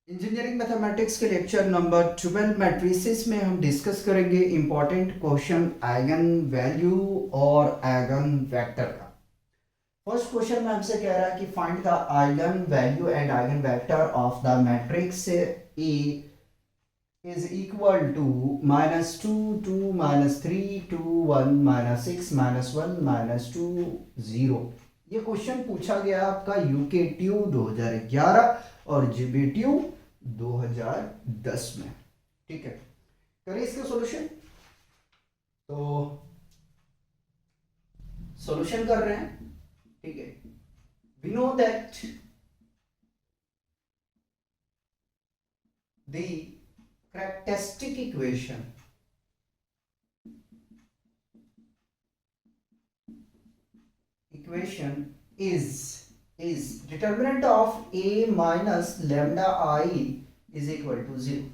Engineering mathematics के lecture number 12 matrices में हम डिस्कस करेंगे इंपॉर्टेंट क्वेश्चन आइगन वैल्यू और आइगन वेक्टर का। फर्स्ट क्वेश्चन में हमसे कह रहा है कि find the eigen value and eigen vector of the matrix A is equal to -2 2 -3 2 1 -6 -1 -2 0। ये क्वेश्चन पूछा गया आपका यूके ट्यू 2011 और जीबी ट्यू 2010 में। ठीक है, करें इसका सॉल्यूशन। तो सॉल्यूशन कर रहे हैं। ठीक है, we know that the characteristic equation is determinant of a minus lambda I is equal to 0।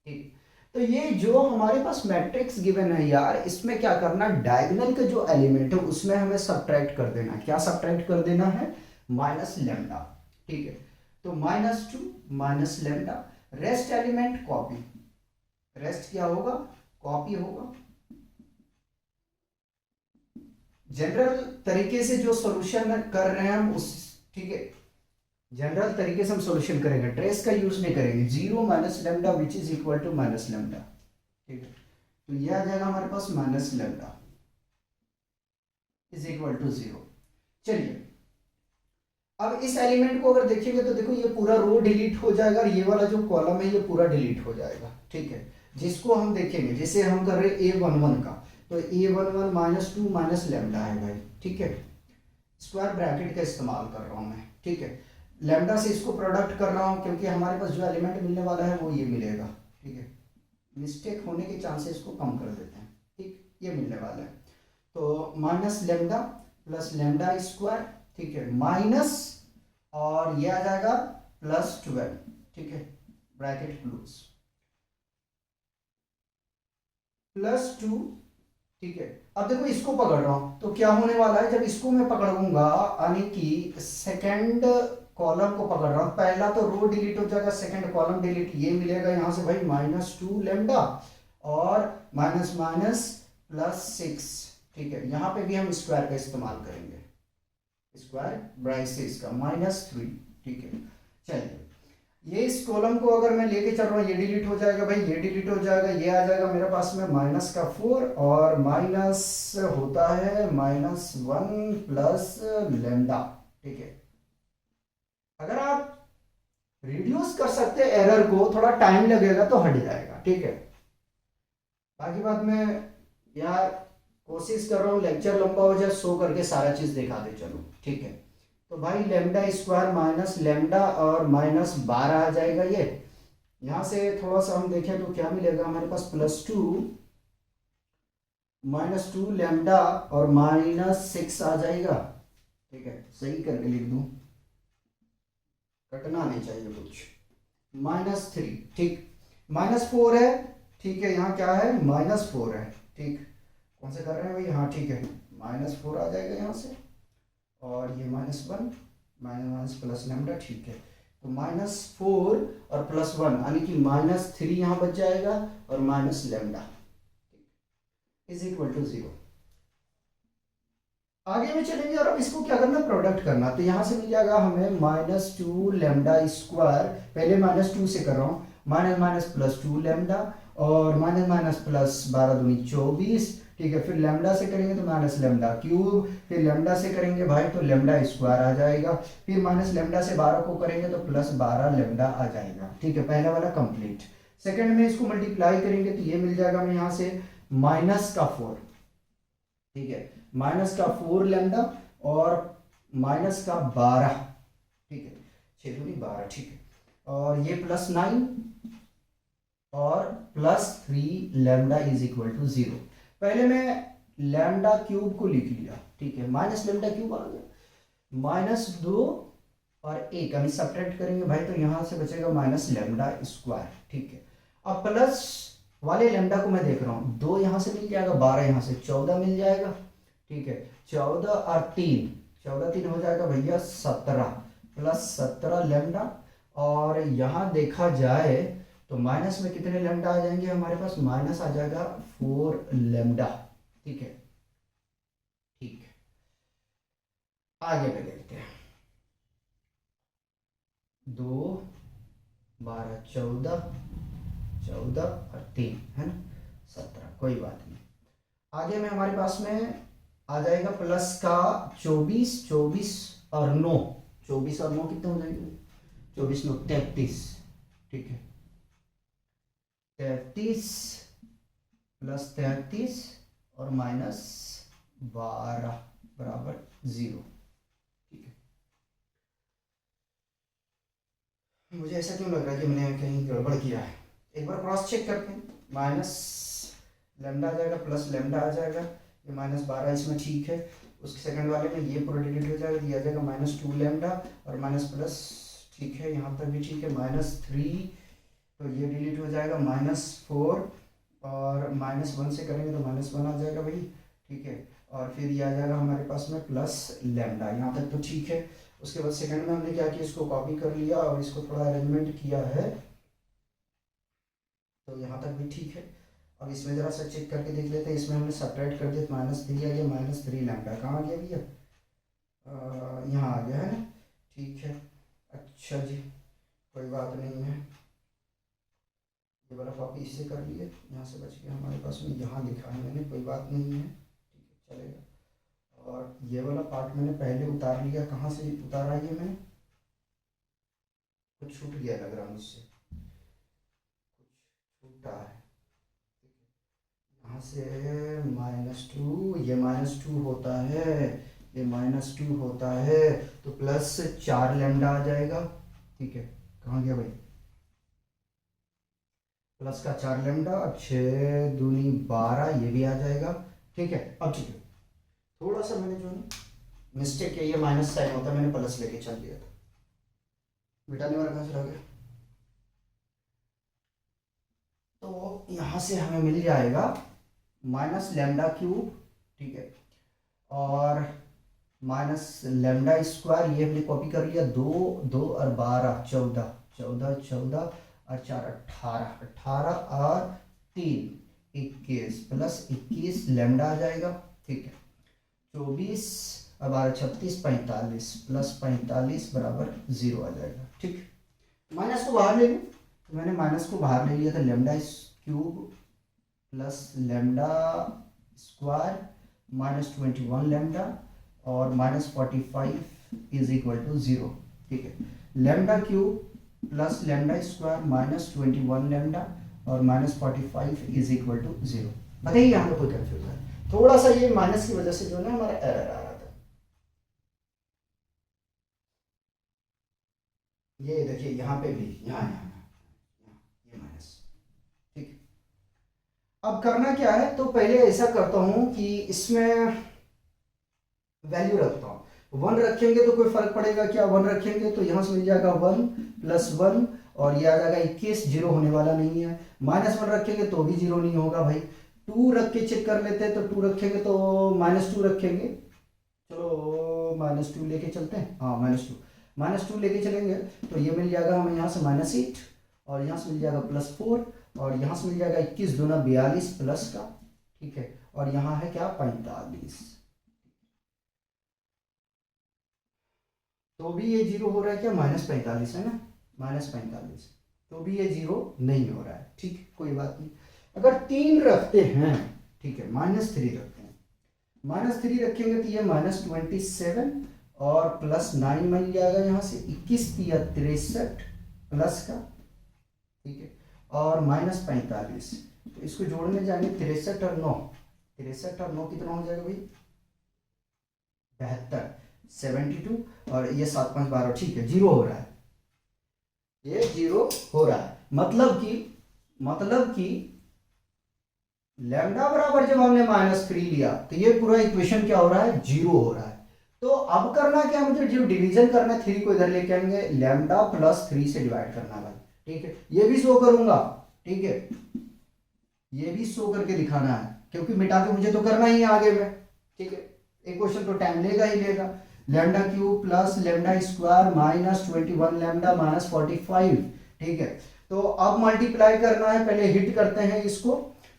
ठीक, तो ये जो हमारे पास मैट्रिक्स गिवन है यार, इसमें क्या करना, डायगोनल का जो एलिमेंट है उसमें हमें सब्ट्रैक्ट कर देना। क्या सब्ट्रैक्ट कर देना है? Minus lambda. ठीक है, तो -2 minus lambda, rest element copy, rest क्या होगा? कॉपी होगा। जनरल तरीके से जो सॉल्यूशन कर रहे हैं हम उस, ठीक है, जनरल तरीके से हम सॉल्यूशन करेंगे, ट्रेस का यूज नहीं करेंगे। 0 minus lambda which is equal to minus lambda. ठीक है, तो ये आ जाएगा हमारे पास minus lambda is equal to 0। चलिए, अब इस एलिमेंट को अगर देखेंगे तो देखो ये पूरा रो डिलीट हो जाएगा और ये वाला जो कॉलम है ये पूरा डिलीट हो जाएगा। ठीक है, जिसको हम देखेंगे, जैसे हम कर रहे हैं A11 का, तो A11 -2 माइनस लेमडा है भाई। ठीक है, स्क्वायर ब्रैकेट का इस्तेमाल कर रहा हूं मैं। ठीक है, लेमडा से इसको प्रोडक्ट कर रहा हूं क्योंकि हमारे पास जो एलिमेंट मिलने वाला है वो ये मिलेगा। ठीक है, मिस्टेक होने के चांसेस को कम कर देते हैं। ठीक, ये मिलने वाला है, तो minus lambda plus lambda square. ठीक है, माइनस और ये आ जाएगा +12। ठीक है, ब्रैकेट क्लोज, +2। ठीक है, अब देखो इसको पकड़ रहा हूं तो क्या होने वाला है, जब इसको मैं पकड़ूंगा यानी कि सेकंड कॉलम को पकड़ रहा हूं, पहला तो रो डिलीट हो जाएगा, सेकंड कॉलम डिलीट, ये मिलेगा यहां से भाई -2 लेमडा और माइनस माइनस +6। ठीक है, यहां पे भी हम स्क्वायर का इस्तेमाल करेंगे, स्क्वायर ब्राइसेस का -3। ठीक है, चलिए, ये इस कॉलम को अगर मैं लेके चल रहा हूँ, ये डिलीट हो जाएगा भाई, ये डिलीट हो जाएगा, ये आ जाएगा मेरे पास में -4 और माइनस होता है -1 प्लस लेमडा। ठीक है, अगर आप रिड्यूस कर सकते हैं एरर को, थोड़ा टाइम लगेगा तो हट जाएगा। ठीक है, बाकी बात में यार कोशिश कर रहा हूँ लेक्चर लंबा हो जाए, सो करके सारा चीज दिखा दे चलो। ठीक है, तो भाई लेमडा स्क्वायर माइनस लेमडा और -12 आ जाएगा। ये यहां से थोड़ा सा हम देखें तो क्या मिलेगा हमारे पास, +2 -2 लेमडा और -6 आ जाएगा। ठीक है, सही करके लिख दूं, कटना नहीं चाहिए कुछ, -3। ठीक, -4 है। ठीक है, यहाँ क्या है, -4 है। ठीक, कौन से कर रहे हैं भाई, हाँ ठीक है, -4 आ जाएगा यहाँ से, और ये -1 माइनस प्लस लेमडा। ठीक है, तो -4 और +1 यानी कि -3 यहाँ बच जाएगा और minus lambda is equal to 0। आगे में चलेंगे और अब इसको क्या करना, प्रोडक्ट करना। तो यहाँ से मिल जाएगा हमें -2 लेमडा स्क्वायर, पहले -2 से कर रहा हूँ, माइनस माइनस +2 लेमडा और माइनस माइनस प्लस 12 दूनी 24। ठीक है, फिर लेमडा से करेंगे तो माइनस लेमडा क्यूब, फिर लेमडा से करेंगे भाई तो लेमडा स्क्वायर आ जाएगा, फिर माइनस लेमडा से 12 को करेंगे तो +12 लेमडा आ जाएगा। ठीक है, पहला वाला कंप्लीट। सेकंड में इसको मल्टीप्लाई करेंगे तो ये मिल जाएगा हमें यहाँ से -4। ठीक है, -4 लेमडा और -12। ठीक है, 6 दूनी 12। ठीक है, और ये +9 और +3 लेमडा इज इक्वल टू 0। पहले मैं लेमडा क्यूब को लिख लिया। ठीक है, माइनस लेमडा क्यूब आ गया, -2 और 1 अभी सब्ट्रैक्ट करेंगे भाई तो यहां से बचेगा माइनस लेमडा स्क्वायर। ठीक है, अब प्लस वाले लेमडा को मैं देख रहा हूं, 2 यहां से मिल जाएगा, 12 यहां से, 14 मिल जाएगा। ठीक है, 14 और 3, 14 3 हो जाएगा भैया 17 +17 लेमडा और यहाँ देखा जाए तो माइनस में कितने लेमडा आ जाएंगे हमारे पास, माइनस आ जाएगा 4 लेमडा। ठीक है, ठीक है, आगे पे देखते हैं। 2 12 14 14 और 3 है ना 17, कोई बात नहीं। आगे में हमारे पास में आ जाएगा प्लस का 24 24 और 9, 24 और 9 कितने हो जाएंगे, 24 9 33। ठीक है, 33 प्लस 33 और माइनस 12 बराबर 0। ठीक है, मुझे ऐसा क्यों लग रहा है कि मैंने कहीं गड़बड़ किया है, एक बार क्रॉस चेक करते हैं। माइनस लेमडा आ जाएगा प्लस लेमडा आ जाएगा, ये माइनस 12 इसमें ठीक है। उसके सेकंड वाले में ये पूरा डिलीट हो जाएगा, दिया जाएगा माइनस 2 लेमडा और माइनस प्लस, ठीक है यहाँ तक भी ठीक है, माइनस 3 तो ये डिलीट हो जाएगा, माइनस 4 और माइनस 1 से करेंगे तो माइनस 1 आ जाएगा भाई। ठीक है, और फिर ये आ जाएगा हमारे पास में प्लस लेमडा, यहाँ तक तो ठीक है। उसके बाद सेकंड में हमने क्या किया, इसको कॉपी कर लिया और इसको थोड़ा अरेंजमेंट किया है, तो यहाँ तक भी ठीक है। अब इसमें ज़रा सा चेक करके देख लेते हैं, इसमें हमने सब्ट्रैक्ट कर दिया, माइनस 3 आ गया, माइनस 3 लैम्डा कहाँ आ गया भैया, यहाँ आ गया है ना, ठीक है। अच्छा जी, कोई बात नहीं है, ये वाला कॉपी इससे कर लिए, यहाँ से बच गया हमारे पास में, यहाँ लिखा है मैंने, कोई बात नहीं है, ठीक है चलेगा। और ये वाला पार्ट मैंने पहले उतार लिया, कहाँ से उतारा ये मैंने, कुछ छूट गया लग रहा मुझसे, कुछ छूटा है। यहाँ से -2, ये -2 होता है, ये -2 होता है, तो प्लस 4 लेमडा आ जाएगा। ठीक है, कहाँ गया भाई, प्लस का 4 लेमडा और 6 दूनी 12, ये भी आ जाएगा। ठीक है, अब ठीक है, थोड़ा सा मैंने जो मिस्टेक है, ये माइनस साइन होता है, मैंने प्लस लेके चल दिया था, मिटाने वाला कहाँ से रह गया। तो यहाँ से हमें मिल जाएगा माइनस लेमडा क्यूब, ठीक है, और माइनस लेमडा स्क्वायर, ये हमने कॉपी कर लिया, 2 2 और 12 14 14 14 और 4 18 18 और 3 21 प्लस 21 लेमडा आ जाएगा। ठीक है, 24 और 12 36 45 प्लस 45 बराबर 0 आ जाएगा। ठीक, माइनस को बाहर ले लूँ, तो मैंने माइनस को बाहर ले लिया था, lambda cube plus lambda square -21 lambda और -45 इज इक्वल टू 0। ठीक है, lambda cube plus lambda square -21 lambda और -45 इज इक्वल टू 0। बताइए यहाँ पे कोई कंफ्यूजन है, थोड़ा सा ये माइनस की वजह से जो है हमारा एरर आ रहा था। ये देखिए यहाँ पे भी, यहाँ ये माइनस। ठीक, अब करना क्या है, तो पहले ऐसा करता हूं कि इसमें वैल्यू रखता हूं, 1 रखेंगे तो कोई फर्क पड़ेगा क्या, 1 रखेंगे तो यहां से मिल जाएगा 1 + 1 और ये आ जाएगा 21, 0 होने वाला नहीं है। -1 रखेंगे तो भी 0 नहीं होगा भाई। 2 रख के चेक कर लेते हैं, तो 2 रखेंगे तो -2 रखेंगे, चलो -2 लेके चलते हैं, हाँ -2 लेके चलेंगे तो ये मिल जाएगा हमें यहाँ से -8 और यहाँ से मिल जाएगा +4 और यहाँ से मिल जाएगा 21 दूना 42 प्लस का। ठीक है, और यहाँ है क्या 45, तो भी ये 0 हो रहा है क्या, -45 है ना, -45, तो भी ये 0 नहीं हो रहा है। ठीक, कोई बात नहीं। अगर 3 रखते हैं, ठीक है, -3 रखते हैं, -3 रखेंगे तो ये -27 और +9 मिल जाएगा यहाँ से, 21 या 63 प्लस का। ठीक है, और -45, तो इसको जोड़ने जाएंगे, 63 और 9, 63 और 9 कितना हो जाएगा भाई, 72, 72 और ये 7 5 12, ठीक है, 0 हो रहा है, ये 0 हो रहा है। मतलब कि लैम्डा बराबर जब हमने -3 लिया तो ये पूरा इक्वेशन क्या हो रहा है, 0 हो रहा है। तो अब करना क्या, मुझे जो डिवीजन करना है 3 को इधर लेके आएंगे, लैम्डा +3 से डिवाइड करना भाई। ठीक है, ये भी शो करूंगा, ठीक है, ये भी शो करके दिखाना है, क्योंकि मिटा के मुझे तो करना ही है आगे में। ठीक है, एक क्वेश्चन तो टाइम लेगा ही लेगा। Lambda cube plus lambda square minus 21 lambda minus 45, ठीक है। तो अब मल्टीप्लाई करना है, पहले हिट करते हैं इसको।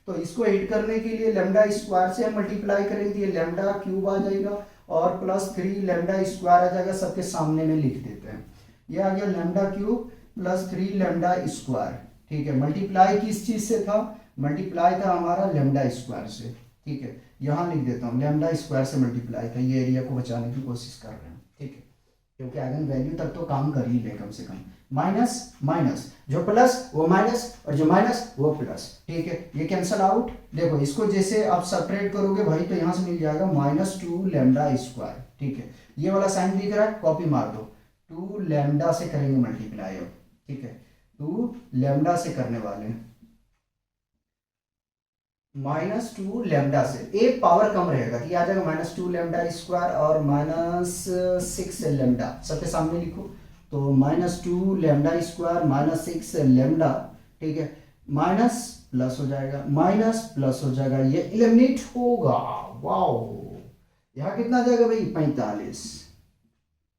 तो इसको हिट करने के लिए लैम्डा स्क्वायर से हम मल्टीप्लाई करेंगे तो ये लैम्डा क्यूब आ जाएगा और प्लस 3 लैम्डा स्क्वायर आ जाएगा, सबके सामने में लिख देते हैं। ये आ गया lambda cube plus 3 lambda square, ठीक है। मल्टीप्लाई किस चीज से था? मल्टीप्लाई था हमारा लैम्डा स्क्वायर से, ठीक है। यहाँ लिख देता हूँ लैम्डा स्क्वायर से मल्टीप्लाई था, ये एरिया को बचाने की कोशिश कर रहे हैं, ठीक है, क्योंकि आइगन वैल्यू तक तो काम कर ही ले कम से कम। माइनस माइनस, जो प्लस वो माइनस और जो माइनस वो प्लस, ठीक है। ये कैंसल आउट। देखो इसको जैसे आप सेपरेट करोगे भाई तो यहाँ से मिल जाएगा -2 लैम्डा स्क्वायर, ठीक है। ये वाला साइन दिख रहा है, कॉपी मार दो। 2 लैम्डा से करेंगे मल्टीप्लाई अब, ठीक है। 2 लैम्डा से करने वाले हैं, -2 लैम्डा से एक पावर कम रहेगा तो ये आ जाएगा -2 लैम्डा स्क्वायर और -6 लैम्डा, सबके सामने लिखो। तो -2 लैम्डा स्क्वायर -6 लैम्डा, ठीक है। माइनस प्लस हो जाएगा, माइनस प्लस हो जाएगा, ये एलिमिनेट होगा। वाओ, यहाँ कितना आ जाएगा भाई? 45,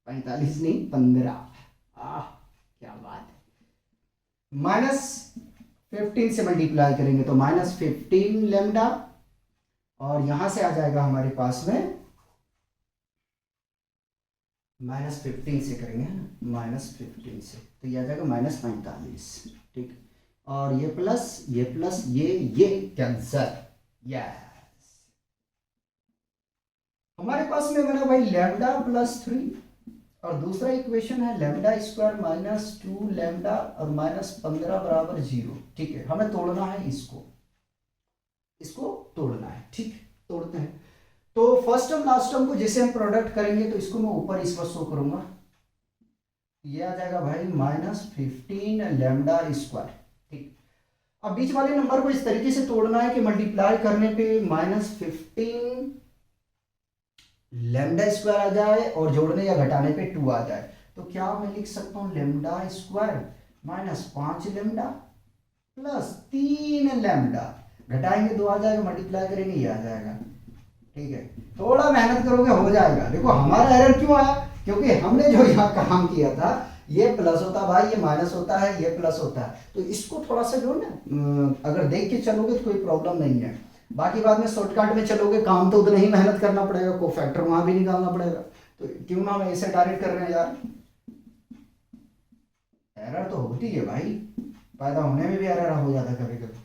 45 नहीं 15। क्या बात है। -15 से मल्टीप्लाई करेंगे तो -15 लैम्डा और यहां से आ जाएगा हमारे पास में -15 से करेंगे, -15 से तो ये आ जाएगा -45, ठीक। और ये प्लस ये कैंसर। यस, हमारे पास में बना भाई लैम्डा प्लस 3 और दूसरा इक्वेशन है लैम्डा स्क्वायर -2 लैम्डा और -15 बराबर 0, ठीक है। हमें तोड़ना है इसको तोड़ना है, ठीक। तोड़ते हैं तो फर्स्ट टर्म लास्ट टर्म को जैसे हम प्रोडक्ट करेंगे तो इसको मैं ऊपर इस पर शो करूंगा, ये आ जाएगा भाई -15 लैम्डा स्क्वायर, ठीक। अब बीच वाले नंबर को इस तरीके से तोड़ना है कि मल्टीप्लाई करने पे -15 लैम्डा स्क्वायर आ जाए और जोड़ने या घटाने पे 2 आ जाए। तो क्या मैं लिख सकता हूँ lambda square -5 lambda plus 3 lambda, घटाएंगे 2 आ जाएगा, मल्टीप्लाई करेंगे ये आ जाएगा, ठीक है। थोड़ा मेहनत करोगे हो जाएगा। देखो हमारा एरर क्यों आया? क्योंकि हमने जो यहाँ काम किया था ये प्लस होता भाई, ये माइनस होता है, ये प्लस होता है। तो इसको थोड़ा सा जो ना अगर देख के चलोगे तो कोई प्रॉब्लम नहीं है। बाकी बाद में शॉर्टकट में चलोगे काम तो उतना ही मेहनत करना पड़ेगा, को फैक्टर वहां भी निकालना पड़ेगा। तो क्यों ना हम ऐसे डायरेक्ट कर रहे हैं यार। एरर तो होती है भाई, पैदा होने में भी एरर हो जाता है कभी कभी,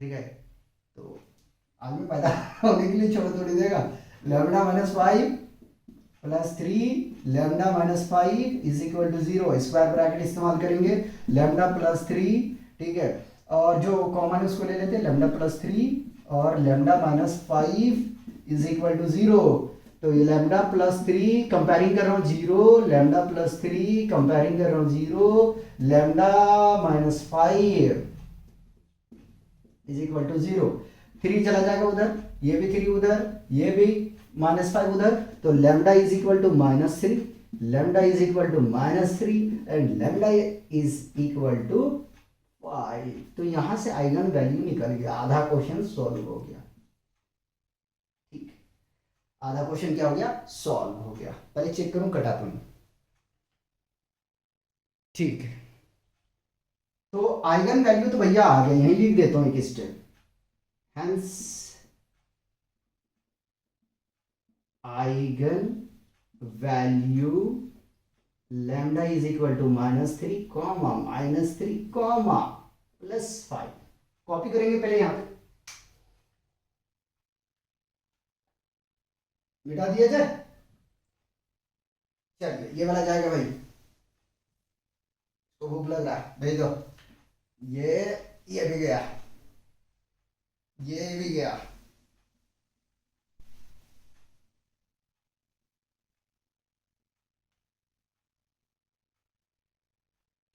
ठीक है। तो आदमी पैदा होने के लिए छोड़ थोड़ी देगा। Lambda -5 plus 3 lambda -5 is equal to 0, square bracket इस्तेमाल करेंगे, लैम्डा प्लस 3, ठीक है। और जो कॉमन उसको ले लेते हैं, लैम्डा प्लस 3 और लैम्डा -5 इज इक्वल टू 0। तो ये लैम्डा प्लस 3 कंपेयरिंग कर रहा हूँ 0, लैम्डा प्लस 3 कंपेयरिंग कर रहा हूँ 0, लैम्डा -5 इज इक्वल टू 0। 3 चला जाएगा उधर, ये भी 3 उधर, ये भी -5 उधर, तो lambda is equal to -3, lambda is equal to -3 and lambda is equal to 5। तो यहां से आइगन वैल्यू निकल गया, आधा क्वेश्चन सॉल्व हो गया, ठीक। आधा क्वेश्चन क्या हो गया? सॉल्व हो गया। पहले चेक करूं कटा तो नहीं, ठीक है। तो आइगन वैल्यू तो भैया आ गया, यहीं लिख देता हूं एक step. Hence eigen value lambda is equal to -3 comma -3 comma +5। Copy करेंगे पहले यहां पे, मिटा दिया जाए। चलिए ये वाला जाएगा भाई, तो भूख लग रहा है भेज दो। ये भी गया, ये भी गया,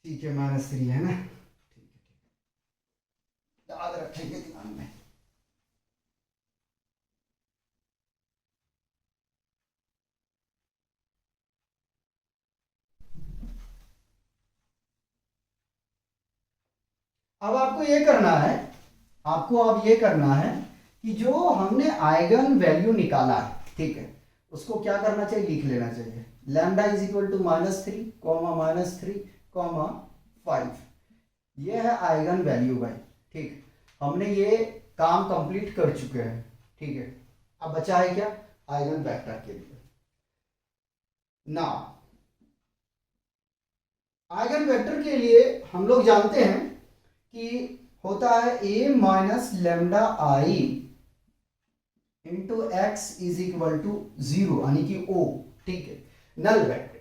ठीक है। -3 है ना, ठीक है, याद रखेंगे दिमाग में। अब आपको ये करना है, आपको अब ये करना है कि जो हमने आइगन वैल्यू निकाला है, ठीक है, उसको क्या करना चाहिए, लिख लेना चाहिए। Lambda is equal to -3 comma -3 comma 5। ये है आइगन वैल्यू भाई। ठीक, हमने ये काम कंप्लीट कर चुके हैं। ठीक है, अब बचा है क्या, आइगन वेक्टर के लिए। ना आइगन वेक्टर के लिए हम लोग जानते हैं कि होता है a minus lambda I into x is equal to 0 यानी कि o। ठीक है, नल वेक्टर।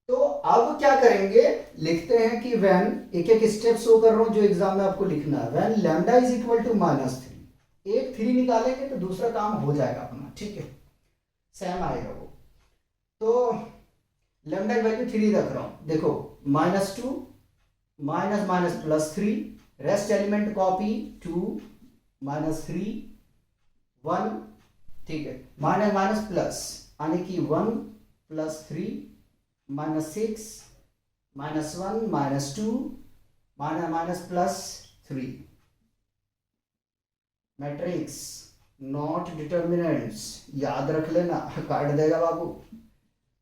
तो अब क्या करेंगे, लिखते हैं कि व्हेन, एक एक स्टेप शो कर रहा हूं जो एग्जाम में आपको लिखना है। When lambda is equal to -3, एक 3 निकालेंगे तो दूसरा काम हो जाएगा अपना। ठीक है, सेम आएगा वो। तो लैम्डा की वैल्यू 3 रख रहा हूं, देखो -2 minus minus +3, rest element copy 2 -3 1। ठीक है, माइनस माइनस प्लस यानी कि 1 + 3 -6 -1 -2 माइनस +3। मैट्रिक्स नॉट डिटर्मिनेंट्स, याद रख लेना, काट देगा बाबू।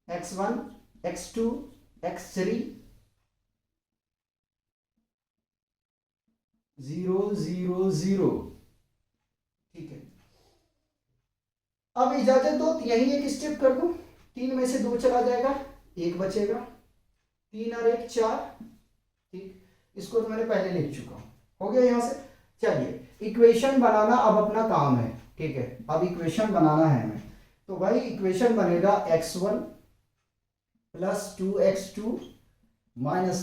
x1 x2 x3 0 0 0। ठीक है, अब इजाजत दो यही एक स्टेप कर दूं, 3 में से 2 चला जाएगा, 1 बचेगा, 3 और 1 4। ठीक, इसको तो मैंने पहले लिख चुका हूं, हो गया यहां से। चलिए इक्वेशन बनाना अब अपना काम है। ठीक है, अब इक्वेशन बनाना है हमें। तो भाई इक्वेशन बनेगा x1 + 2x2 -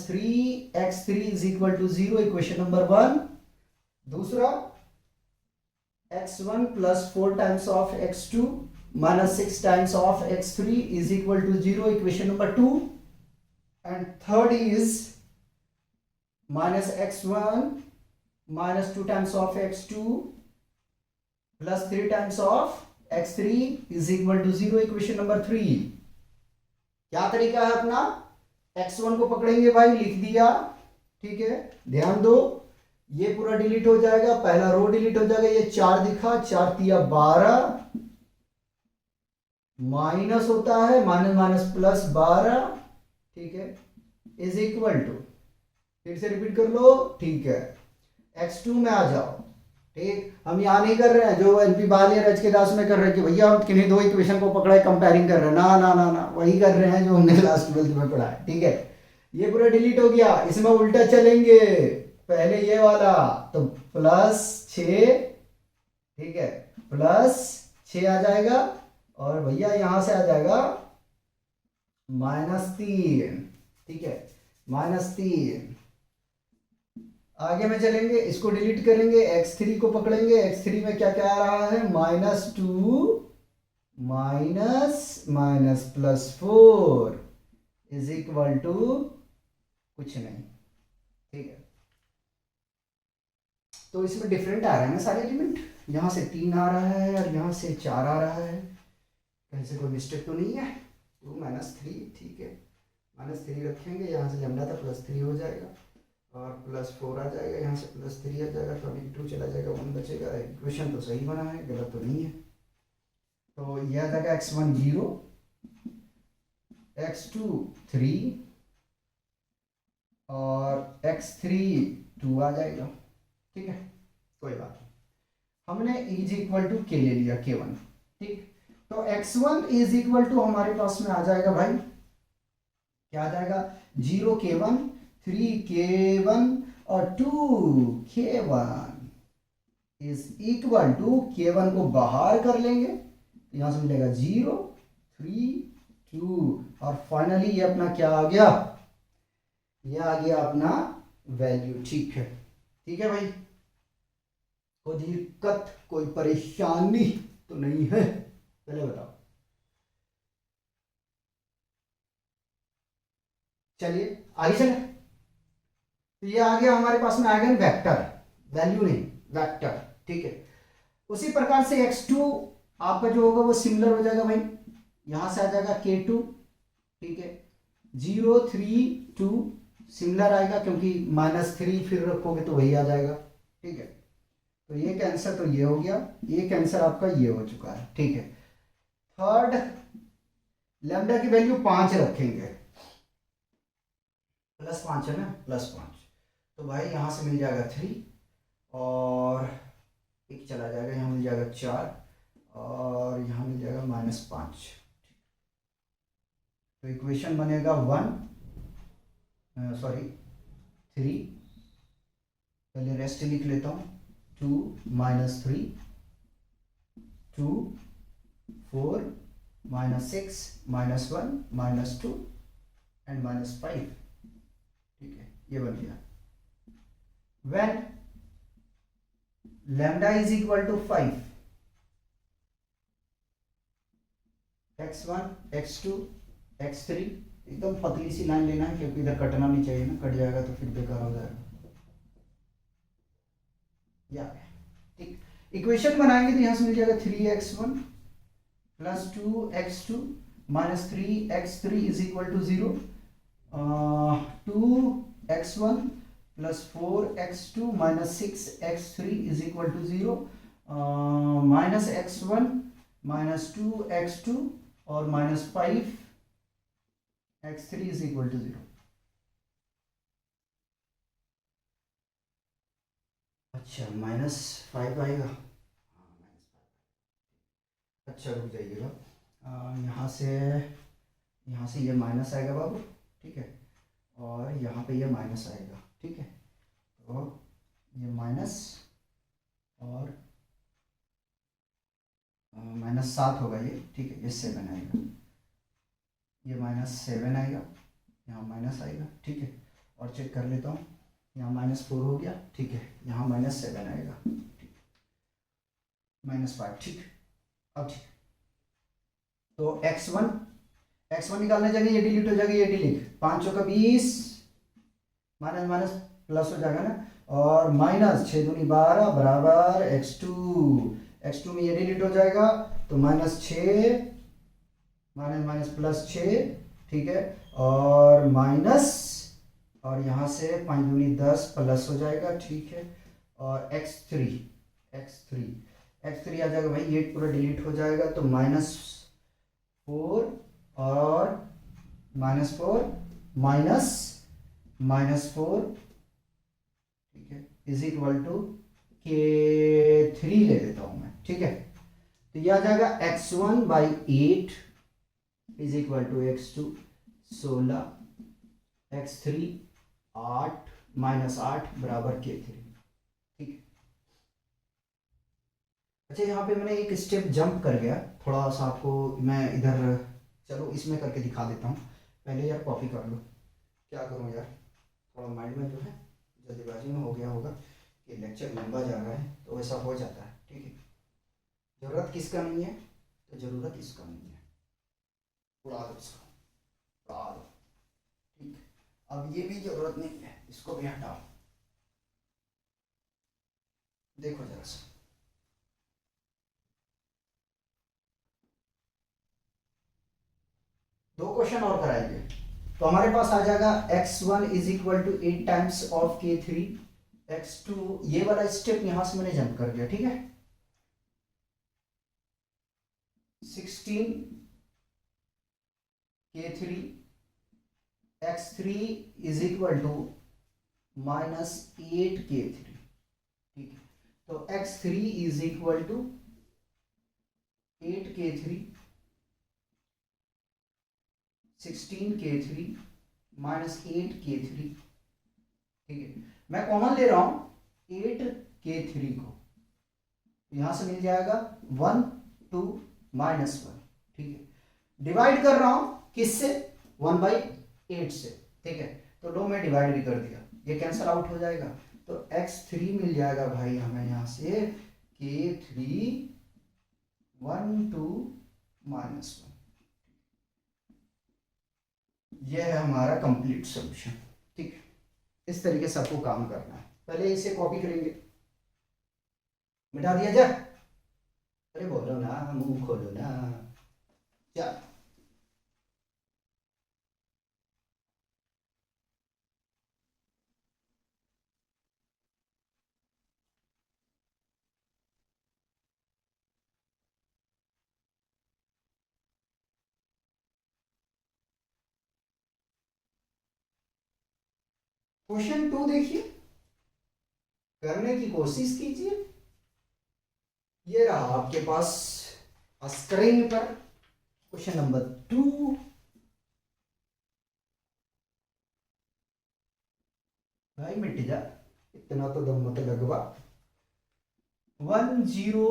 3x3 is equal to 0, equation number 1। दूसरा x1 + 4 times of x2 - 6 times of x3 is equal to 0, equation number 2। And third is -x1 - 2 times of x2 + 3 times of x3 is equal to 0, equation number 3। क्या तरीका है अपना, x1 को पकड़ेंगे भाई, लिख दिया। ठीक है, ध्यान दो, ये पूरा डिलीट हो जाएगा, पहला रो डिलीट हो जाएगा, ये 4 दिखा, 4 तिया 12, माइनस होता है माइनस माइनस +12। ठीक है, इज इक्वल टू, फिर से रिपीट कर लो। ठीक है, x2 में आ जाओ। ठीक, हम यहां नहीं कर रहे हैं जो एलपी बाल या रच के दास में कर रहे हैं कि भैया हम किन्हीं 2 इक्वेशन को पकड़ा है कंपेयरिंग कर रहे हैं, ना ना ना ना, वही कर रहे हैं जो हमने क्लास 12 में पढ़ा है। ठीक है, ये पूरा डिलीट हो गया, इसमें उल्टा चलेंगे, पहले ये वाला तो +6। ठीक है, +6 आ जाएगा, और भैया यहां से आ जाएगा -3। ठीक है, -3। आगे में चलेंगे, इसको डिलीट करेंगे, x3 को पकड़ेंगे, x3 में क्या क्या आ रहा है, -2 माइनस +4 इज इक्वल टू कुछ नहीं। ठीक है, तो इसमें डिफरेंट आ रहा है ना सारे एलिमेंट, यहां से 3 आ रहा है और यहां से 4 आ रहा है, कहीं से कोई मिस्टेक तो नहीं है। 2 -3, ठीक है, -3 रखेंगे, यहाँ से लैम्डा था +3 हो जाएगा, और +4 आ जाएगा, यहाँ से +3 आ जाएगा, तो अभी 2 चला जाएगा, 1 बचेगा। इक्वेशन तो सही बना है, गलत तो नहीं है। तो यह आ जाएगा x1 0, x2 3 और x3 2 आ जाएगा। ठीक है, कोई बात नहीं, हमने इज इक्वल टू के ले लिया, k1। ठीक, तो x1 इज इक्वल टू हमारे पास में आ जाएगा भाई, क्या आ जाएगा, 0 k1 3 k1 और 2 k1 is equal to, k1 को बाहर कर लेंगे, यहां से मिलेगा 0 3 2, और फाइनली ये अपना क्या आ गया, ये आ गया अपना वैल्यू। ठीक है, ठीक है भाई, कोई दिक्कत कोई परेशानी तो नहीं है, चले बताओ। चलिए आगे चले, तो ये आ गया हमारे पास में आइगन वेक्टर, वैल्यू नहीं वेक्टर। ठीक है, उसी प्रकार से x2 आपका जो होगा वो सिमिलर हो जाएगा भाई, यहां से आ जाएगा k2। ठीक है, 0 3 2 सिमिलर आएगा, क्योंकि -3 फिर रखोगे तो वही आ जाएगा। ठीक है, तो ये कैंसर तो ये हो गया, ये कैंसर आपका ये हो चुका है। ठीक है, थर्ड लैम्डा की वैल्यू 5 रखेंगे, +5 है ना, +5, तो भाई यहाँ से मिल जाएगा 3 और एक चला जाएगा, यहाँ मिल जाएगा 4 और यहाँ मिल जाएगा -5। तो इक्वेशन बनेगा 3, पहले रेस्ट लिख लेता हूँ, 2 -3, 2 4 -6 -1 -2 एंड -5, ठीक है, ये बन गया। When lambda is equal to 5, x1 x2 x3, एकदम पतली सी लाइन लेना है क्योंकि इधर कटना नहीं चाहिए ना, कट जाएगा तो फिर बेकार हो जाएगा। या ठीक, इक्वेशन बनाएंगे तो यहां से मिल जाएगा 3x1 + 2x2 - 3x3 is equal to 0, 2x1 + 4x2 - 6x3 is equal to 0, -x1 - 2x2 और -5x3 इज इक्वल टू 0। अच्छा -5 आएगा, अच्छा रुक जाइएगा, यहाँ से ये माइनस आएगा बाबू, ठीक है, और यहाँ पे ये माइनस आएगा, ठीक है, तो ये माइनस और -7 होगा ये, ठीक है, ये 7 आएगा, ये -7 आएगा, यहाँ माइनस आएगा, ठीक है, और चेक कर लेता हूँ, यहाँ -4 हो गया, ठीक है, यहाँ -7 आएगा, ठीक, -5, ठीक, अब ठीक, तो x1 निकालने जाएंगे, ये डिलीट हो जाएगा, ये डिलीट, 5 का 20, माइनस माइनस प्लस हो जाएगा ना, और -6×2 = बराबर x2 में ये डिलीट हो जाएगा, तो -6 माइनस माइनस +6, ठीक है, और माइनस, और यहाँ से 5×10 प्लस हो जाएगा, ठीक है, और x3 आ जाएगा भाई, ये पूरा डिलीट हो जाएगा, तो -4 और -4 -4, ठीक है, इज इक्वल टू K3 ले लेता हूं मैं, ठीक है, तो यह आ जाएगा x1/8 is equal to x2 16, x3 8 -8 बराबर K3, ठीक है। अच्छा, यहाँ पे मैंने एक स्टेप जंप कर गया, थोड़ा सा आपको मैं इधर, चलो इसमें करके दिखा देता हूँ, पहले यार कॉपी कर लो, क्या करूँ यार, थोड़ा माइंड में जो है जल्दीबाजी में हो गया होगा कि लेक्चर लंबा जा रहा है, तो ऐसा हो जाता है, ठीक है, ज़रूरत किसका नहीं है, तो ज़रूरत इसका नहीं है, उड़ा दो इसको, उड़ा दो, ठीक, अब ये भी ज़रूरत नहीं है, इसको भी हटाओ, देखो जरा सा, दो क्वेश्चन और कराएंगे, तो हमारे पास आ जाएगा x1 is equal to 8 times of K3, x2, ये वाला स्टेप यहां से मैंने जंप कर दिया, ठीक है, 16 K3, x3 is equal to -8 K3, ठीक है, तो x3 is equal to 8 K3, 16 K3 -8 K3, ठीक है, मैं कॉमन ले रहा हूं 8 K3 को, यहां से मिल जाएगा 1 2 -1, ठीक है, डिवाइड कर रहा हूं किससे, 1/8 से, ठीक है, तो लो मैं डिवाइड भी कर दिया, ये कैंसल आउट हो जाएगा, तो x3 मिल जाएगा भाई हमें यहां से K3 1 2 -1, ये है हमारा कंप्लीट सॉल्यूशन, ठीक, इस तरीके से आपको काम करना है, पहले इसे कॉपी करेंगे, मिटा दिया जाए, अरे बोलो ना, मुंह खोलो ना, क्या क्वेश्चन 2 देखिए, करने की कोशिश कीजिए। ये रहा आपके पास स्क्रीन पर क्वेश्चन नंबर 2। भाई मिट जा, इतना तो दम मत लगवा। 1 0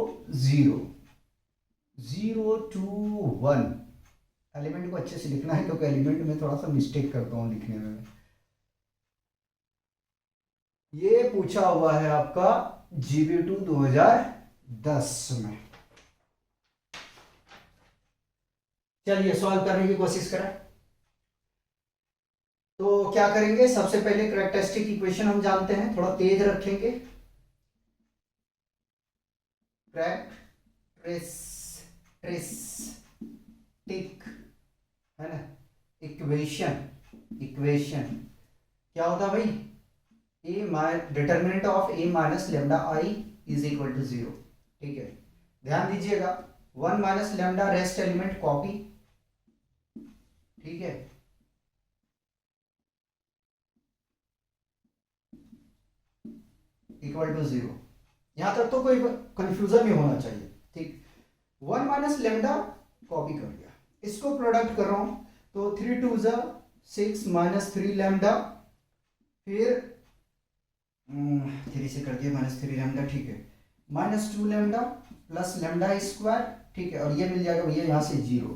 0 2 1 एलिमेंट को अच्छे से लिखना है, क्योंकि एलिमेंट में थोड़ा सा मिस्टेक करता हूँ लिखने में। ये पूछा हुआ है आपका GB2 2010 में। चलिए सॉल्व करने की कोशिश करें। तो क्या करेंगे, सबसे पहले कैरेक्टरिस्टिक इक्वेशन हम जानते हैं, थोड़ा तेज रखेंगे। कैरेक्टरिस्टिक है ना, इक्वेशन क्या होता है भाई, determinant of a minus lambda I is equal to 0। ठीक है, ध्यान दीजिएगा, 1 minus lambda rest element copy, ठीक है, इक्वल टू 0। यहां तक तो कोई कंफ्यूजन नहीं होना चाहिए। ठीक, 1 माइनस लेमडा कॉपी कर लिया, इसको प्रोडक्ट कर रहा हूं, तो 3 2 6 माइनस 3 लेमडा, फिर 3 से कर दिया माइनस 3 लेमडा, ठीक है, minus 2 lambda plus lambda square, ठीक है, और ये मिल जाएगा भैया यहाँ से 0।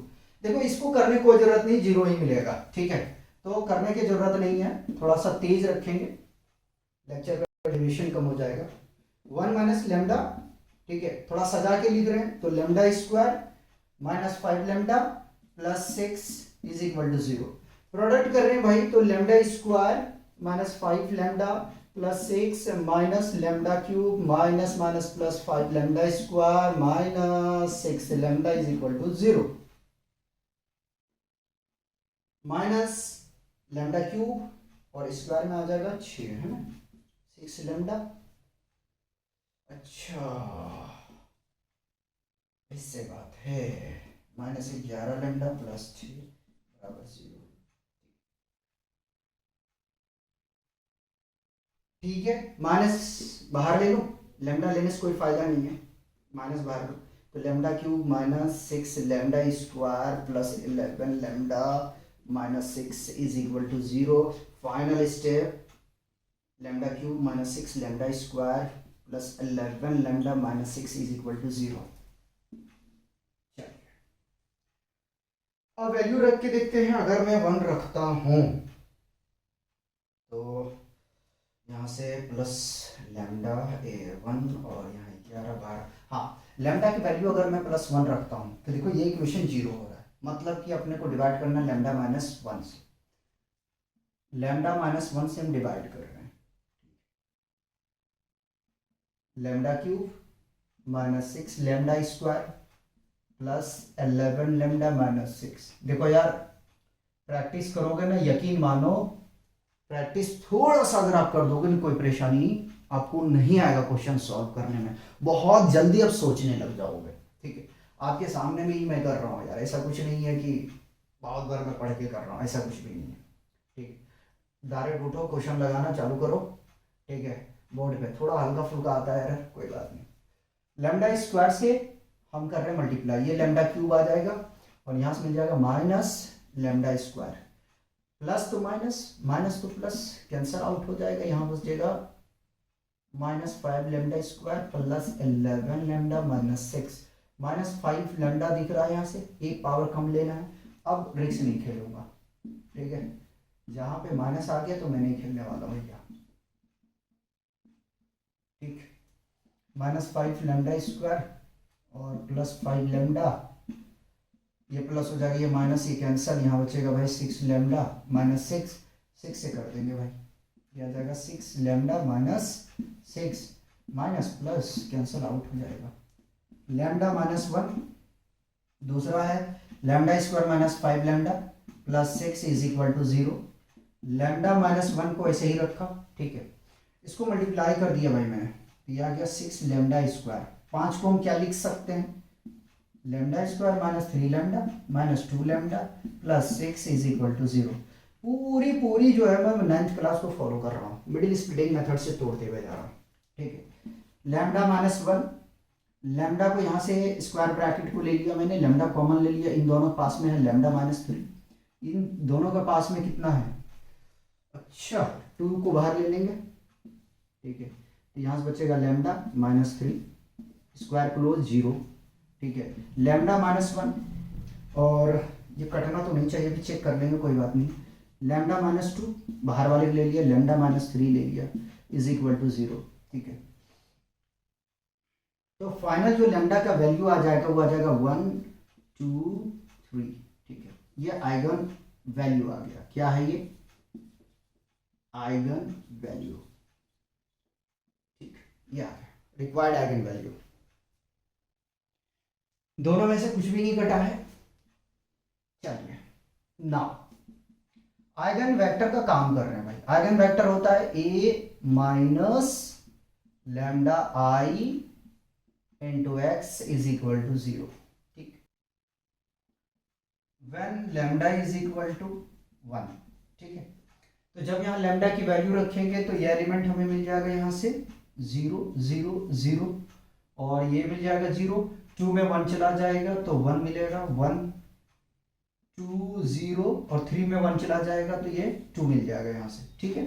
देखो इसको करने की कोई जरूरत नहीं, 0 ही मिलेगा। ठीक है, तो करने की जरूरत नहीं है, थोड़ा सा तेज रखेंगे, लेक्चर का ड्यूरेशन कम हो जाएगा। 1 माइनस लेमडा, ठीक है, थोड़ा सजा के लिख रहे हैं, तो lambda square minus 5 lambda plus 6 is equal to 0। Product कर रहे हैं भाई, तो lambda square minus 5 lambda plus 6 minus lambda cube minus minus plus 5 lambda square minus 6 lambda is equal to 0। Minus lambda cube और स्क्वायर में आ जाएगा 6, है ना, 6 लेमडा। अच्छा, इससे बात है, माइनस 11 लेमडा प्लस 6 बराबर 0। ठीक है, माइनस बाहर ले लो, लेमडा लेने से कोई फायदा नहीं है, माइनस बाहर लो, तो lambda cube minus 6 lambda square plus 11 lambda minus 6 is equal to 0। Final step, lambda cube minus 6 lambda square plus 11 lambda minus 6 is equal to 0। अब वैल्यू रख के देखते हैं, अगर मैं 1 रखता हूं तो यहाँ से प्लस लेमडा A1 और यहाँ 11 12, हाँ, लेमडा की वैल्यू अगर मैं प्लस 1 रखता हूँ तो देखो ये इक्वेशन 0 हो रहा है, मतलब कि अपने को डिवाइड करना है लेमडा माइनस 1 से, लेमडा माइनस 1 से हम डिवाइड कर रहे हैं। Lambda cube minus 6 lambda square plus 11 lambda minus 6। देखो यार, प्रैक्टिस करोगे ना, यकीन मानो, प्रैक्टिस थोड़ा सा अगर आप कर दोगे ना, कोई परेशानी आपको नहीं आएगा क्वेश्चन सॉल्व करने में, बहुत जल्दी आप सोचने लग जाओगे। ठीक है, आपके सामने में ही मैं कर रहा हूँ यार, ऐसा कुछ नहीं है कि बहुत बार मैं पढ़ के कर रहा हूँ, ऐसा कुछ भी नहीं है। ठीक, डायरेक्ट उठो, क्वेश्चन लगाना चालू करो। ठीक है, बोर्ड पे थोड़ा हल्का फुल्का आता है यार, कोई बात नहीं। लेमडा स्क्वायर से हम कर रहे हैं मल्टीप्लाई, ये लेमडा क्यूब आ जाएगा और यहाँ से मिल जाएगा माइनस लेमडा स्क्वायर, प्लस तो माइनस, माइनस तो प्लस, कैंसल आउट हो जाएगा, यहाँ बचेगा minus 5 lambda square plus 11 lambda minus 6, minus 5 lambda दिख रहा है यहाँ से, एक पावर कम लेना है। अब रिक्स नहीं खेलूंगा, ठीक है, जहाँ पे माइनस आ गया तो मैं नहीं खेलने वाला भैया। ठीक, माइनस 5 लेमडा स्क्वायर और प्लस 5 लेमडा, ये प्लस हो जाएगा, ये माइनस, ये कैंसल, यहाँ बचेगा भाई 6 लेमडा माइनस 6 से कर देंगे भाई, ये आ जाएगा 6 lambda minus 6, minus plus cancel out हो जाएगा, लेमडा माइनस 1, दूसरा है lambda square minus 5 lambda plus 6 is equal to 0। Lambda minus 1 को ऐसे ही रखा, ठीक है, इसको मल्टीप्लाई कर दिया भाई मैंने, ये आ गया 6 लेमडा स्क्वायर, 5 को हम क्या लिख सकते हैं, lambda square minus 3 lambda minus 2 lambda plus 6 is equal to 0। पूरी पूरी जो है मैं 9th क्लास को फॉलो कर रहा हूँ, मिडिल स्प्लिटिंग मेथड से तोड़ते हुए जा रहा हूँ। ठीक है, लैम्डा माइनस वन, लैम्डा को यहाँ से स्क्वायर ब्रैकेट को ले लिया मैंने, लैम्डा कॉमन ले लिया, इन दोनों पास में है लैम्डा माइनस थ्री, इन दोनों के पास में कितना है, अच्छा 2 को बाहर ले लेंगे। ठीक है, तो यहाँ से बचेगा lambda minus three, square close 0। ठीक है, लैम्डा माइनस वन, और ये कटना तो नहीं चाहिए, भी चेक कर लेंगे कोई बात नहीं, लैम्डा माइनस टू बाहर वाले ले लिया, लैम्डा माइनस थ्री ले लिया, इज इक्वल टू 0। ठीक है, तो फाइनल जो लैम्डा का वैल्यू आ जाएगा वो आ जाएगा 1 2 3। ठीक है, ये आइगन वैल्यू आ गया, क्या है ये, आइगन वैल्यू। ठीक, ये आ गया रिक्वायर्ड आइगन वैल्यू। दोनों में से कुछ भी नहीं कटा है। चलिए नाउ आइगन वेक्टर का काम कर रहे हैं भाई। आइगन वेक्टर होता है A minus lambda I into x is equal to 0। ठीक, when lambda is equal to 1। ठीक है, तो जब यहाँ लैम्डा की वैल्यू रखेंगे तो ये एलिमेंट हमें मिल जाएगा यहाँ से 0 0 0, और ये मिल जाएगा 0, 2 में 1 चला जाएगा तो 1 मिलेगा, 1 2 0, और 3 में 1 चला जाएगा तो ये 2 मिल जाएगा यहाँ से। ठीक है,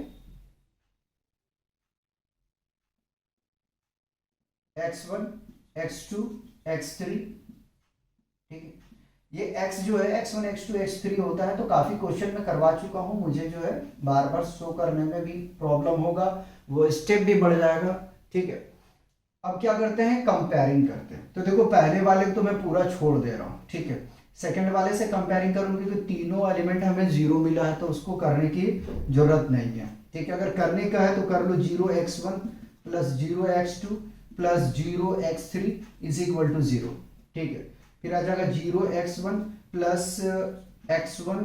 x1 x2 x3। ठीक है, ये x जो है x1 x2 x3 होता है, तो काफी क्वेश्चन में करवा चुका हूं, मुझे जो है बार बार शो करने में भी प्रॉब्लम होगा, वो स्टेप भी बढ़ जाएगा। ठीक है, अब क्या करते हैं, कंपेयरिंग करते हैं। तो देखो पहले वाले तो मैं पूरा छोड़ दे रहा हूँ। ठीक है, सेकंड वाले से कंपेयरिंग करूंगी, क्योंकि तीनों एलिमेंट हमें 0 मिला है, तो उसको करने की जरूरत नहीं है। ठीक है, अगर करने का है तो कर लो, 0x1 plus 0x2 plus 0x3 is equal to 0। ठीक है, फिर आ जाएगा 0x1 plus x1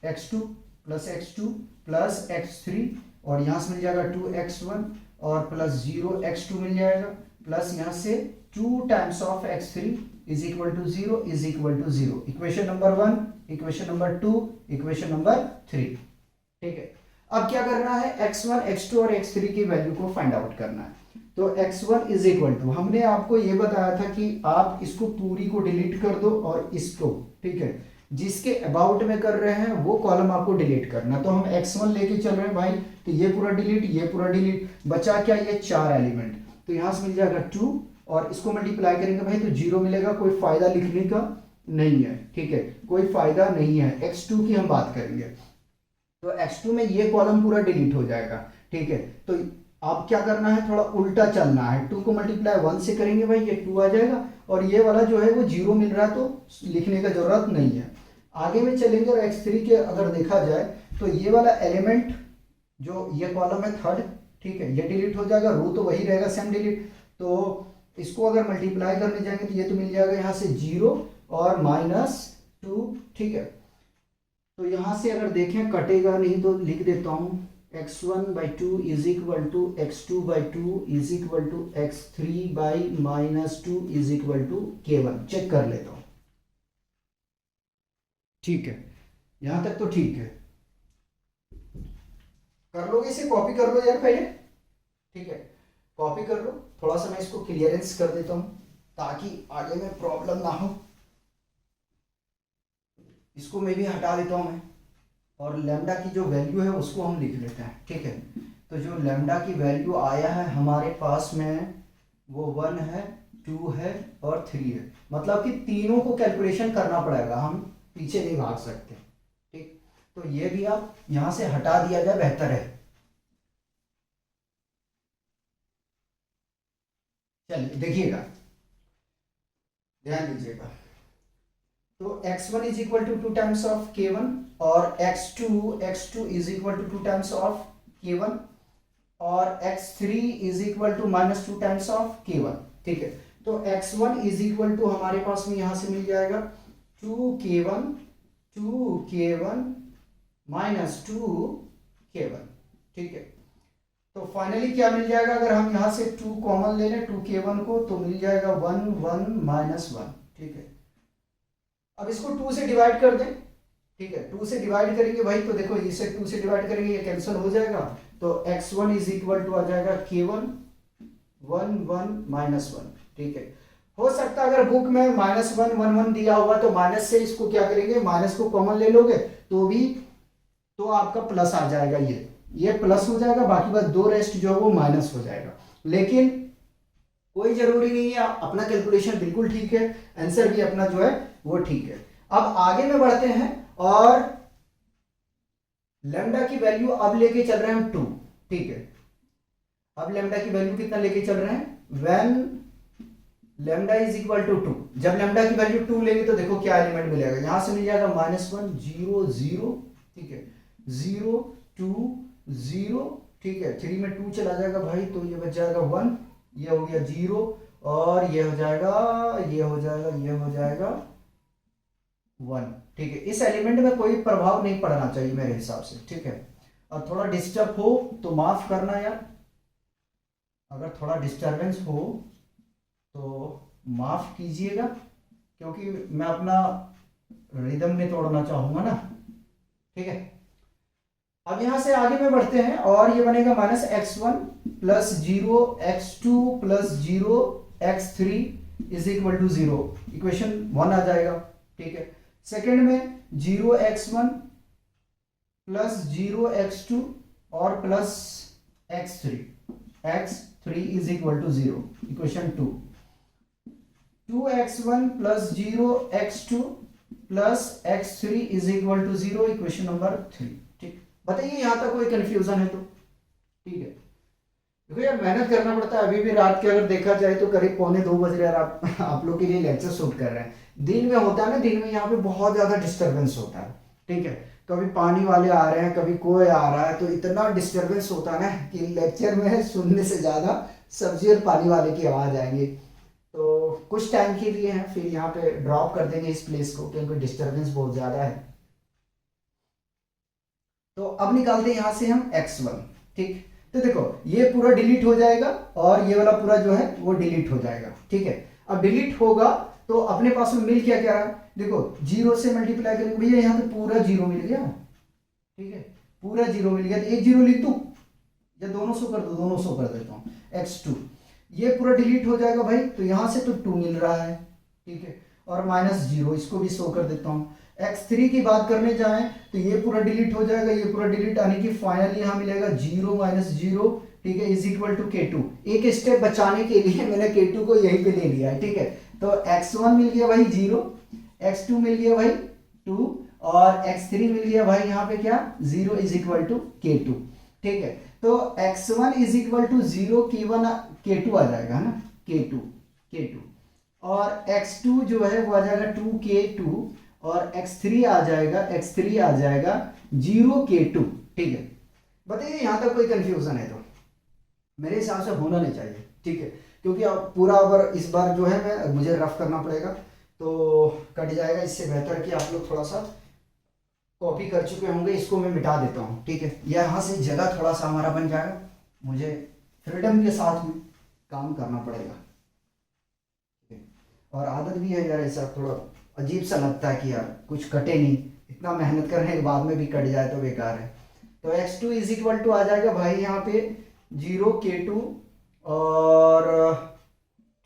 x2 plus x2 plus x3, और यहाँ से मिल जाएगा 2x1 और प्लस 0x2 मिल जाएगा, प्लस यहाँ से 2 times of x3 is equal to 0 is equal to 0। Equation number 1, equation number 2, equation number 3। ठीक है, अब क्या करना है, x1 x2 और x3 की वैल्यू को फाइंड आउट करना है। तो x1 इज इक्वल टू, हमने आपको ये बताया था कि आप इसको पूरी को डिलीट कर दो और इसको, ठीक है, जिसके अबाउट में कर रहे हैं वो कॉलम आपको डिलीट करना। तो हम x1 लेके चल रहे हैं भाई, तो ये पूरा डिलीट, ये पूरा डिलीट, बचा क्या, ये 4 एलिमेंट, तो यहां से मिल जाएगा 2, और इसको मल्टीप्लाई करेंगे भाई तो 0 मिलेगा, कोई फायदा लिखने का नहीं है। ठीक है, कोई फायदा नहीं है। x2 की हम बात करेंगे, तो x2 में ये कॉलम पूरा डिलीट हो जाएगा। ठीक है, तो अब क्या करना है, थोड़ा उल्टा चलना है, 2 को मल्टीप्लाई 1 से करेंगे भाई, ये 2 आ जाएगा, और ये वाला जो है वो 0 मिल रहा है, तो लिखने का जरूरत नहीं है। आगे में चलेंगे, और x3 के अगर देखा जाए तो ये वाला एलिमेंट जो ये कॉलम है थर्ड, ठीक है, ये डिलीट हो जाएगा, रो तो वही रहेगा सेम डिलीट, तो इसको अगर मल्टीप्लाई करने जाएंगे तो ये तो मिल जाएगा यहाँ से 0 और -2। ठीक है, तो यहाँ से अगर देखें कटेगा नहीं तो लिख देता हूँ, x1/2 is equal to x2/2 is equal to x3/-2 is equal to k1। Check कर लेता हूँ। ठीक है, यहां तक तो ठीक है, कर लोगे, इसे कॉपी कर लो यार पहले। ठीक है, कॉपी कर लो, थोड़ा सा मैं इसको क्लियरेंस कर देता हूं ताकि आगे में प्रॉब्लम ना हो। इसको मैं भी हटा देता हूं मैं, और लैम्डा की जो वैल्यू है उसको हम लिख लेते हैं। ठीक है, तो जो लैम्डा की वैल्यू आया है हमारे पास में वो 1 है, 2 है और 3 है, मतलब कि तीनों को कैलकुलेशन करना पड़ेगा, हम पीछे नहीं भाग सकते। ठीक, तो ये भी आप यहां से हटा दिया जाए बेहतर है। चलिए देखिएगा, ध्यान दीजिएगा, तो x1 is equal to 2 times of k1, और x2 is equal to 2 times of k1, और x3 is equal to -2 times of k1। ठीक है, तो x1 इज इक्वल टू हमारे पास में यहां से मिल जाएगा 2k1 -2k1। ठीक है, तो फाइनली क्या मिल जाएगा, अगर हम यहां से 2 कॉमन ले लें 2k1 को, तो मिल जाएगा 1 1 -1। ठीक है, अब इसको 2 से डिवाइड कर दें। ठीक है, 2 से डिवाइड करेंगे भाई तो देखो इसे 2 से डिवाइड करेंगे, ये कैंसिल हो जाएगा, तो x1 इज इक्वल टू आ जाएगा k1 1 1 -1। ठीक है, हो सकता है अगर बुक में -1 1 1 दिया होगा तो माइनस से इसको क्या करेंगे, माइनस को कॉमन ले लोगे तो भी तो आपका प्लस आ जाएगा, ये प्लस हो जाएगा, बाकी बस दो रेस्ट जो है वो माइनस हो जाएगा। लेकिन कोई जरूरी नहीं है, अपना कैलकुलेशन बिल्कुल ठीक है, आंसर भी अपना जो है वो ठीक है। अब आगे में बढ़ते हैं और लैम्डा की वैल्यू अब लेके चल रहे हैं हम 2। ठीक है, अब लैम्डा की वैल्यू कितना लेके चल रहे हैं, when lambda is equal to 2। जब लैम्डा की वैल्यू 2 लेंगे तो देखो क्या एलिमेंट मिलेगा, यहां से मिल जाएगा -1 0 0। ठीक है, 0 2 0। ठीक है, 3 में 2 चला जाएगा भाई तो ये बच जाएगा 1, ये हो गया 0 और ये हो जाएगा 1। ठीक है, इस एलिमेंट में कोई प्रभाव नहीं पड़ना चाहिए मेरे हिसाब से। ठीक है, और थोड़ा डिस्टर्ब हो तो माफ करना यार, अगर थोड़ा डिस्टरबेंस हो तो माफ कीजिएगा, क्योंकि मैं अपना रिदम नहीं तोड़ना चाहूंगा ना। ठीक है, अब यहां से आगे में बढ़ते हैं और ये बनेगा -x1 plus 0 x2 plus 0 x3 is equal to 0, equation 1 आ जाएगा। ठीक है, सेकेंड में 0x1 प्लस 0x2 और plus x3 is equal to 0, equation 2। 2x1 plus 0x2 plus x3 is equal to 0, equation number 3। ठीक, बताइए यहां तक कोई कंफ्यूजन है तो। ठीक है, देखो यार मेहनत करना पड़ता है, अभी भी रात के अगर देखा जाए तो करीब 1:45 बज रहे हैं, आप लोग के लिए लेक्चर शूट कर रहे हैं। दिन में होता है ना, दिन में यहाँ पे बहुत ज्यादा डिस्टरबेंस होता है। ठीक है, कभी पानी वाले आ रहे हैं, कभी कोई आ रहा है, तो इतना डिस्टरबेंस होता है ना कि लेक्चर में सुनने से ज्यादा सब्जी और पानी वाले की आवाज आएंगी। तो कुछ टाइम के लिए हैं, फिर यहाँ पे ड्रॉप कर देंगे इस प्लेस को क्योंकि डिस्टरबेंस बहुत ज्यादा है। तो अब निकालते हैं यहां से हम x1। ठीक, तो देखो ये पूरा डिलीट हो जाएगा और ये वाला पूरा जो है वो डिलीट हो जाएगा। ठीक है, अब डिलीट होगा तो अपने पास में मिल क्या क्या रहा, देखो 0 से मल्टीप्लाई करेंगे भैया, यहाँ पे पूरा 0 मिल गया। ठीक है, पूरा 0 मिल गया तो एक 0 लिख दूं या दोनों सौ कर दो, दोनों सौ कर देता हूँ, x2 ये पूरा डिलीट हो जाएगा भाई, तो यहां से तो 2 मिल रहा है। ठीक है, और -0 इसको भी शो कर देता हूँ। x3 की बात करने जाएं तो ये पूरा डिलीट हो जाएगा, ये पूरा डिलीट आने की फाइनली यहां मिलेगा 0 -0। ठीक है, इज इक्वल टू k2। एक स्टेप बचाने के लिए मैंने k2 को यहीं पे ले लिया है। ठीक है, तो x1 मिल गया भाई 0, x2 मिल गया भाई 2 और x3 मिल गया भाई यहाँ पे क्या 0 इज इक्वल टू k2। ठीक है, तो x1 is equal to 0 k2 आ जाएगा ना, k2 और x2 जो है वो आ जाएगा 2k2 और x3 आ जाएगा 0k2। ठीक है, बताइए यहां तक कोई कंफ्यूजन है तो, मेरे हिसाब से होना नहीं चाहिए। ठीक है, क्योंकि अब पूरा अगर इस बार जो है मैं मुझे रफ करना पड़ेगा तो कट जाएगा, इससे बेहतर कि आप लोग थोड़ा सा कॉपी कर चुके होंगे, इसको मैं मिटा देता हूँ। ठीक है, यहाँ से जगह थोड़ा सा हमारा बन जाएगा, मुझे फ्रीडम के साथ में काम करना पड़ेगा। और आदत भी है यार ऐसा, थोड़ा अजीब सा लगता है कि यार कुछ कटे नहीं, इतना मेहनत करने के बाद में भी कट जाए तो बेकार है। तो x2 इज इक्वल टू आ जाएगा भाई यहाँ पे 0k2 और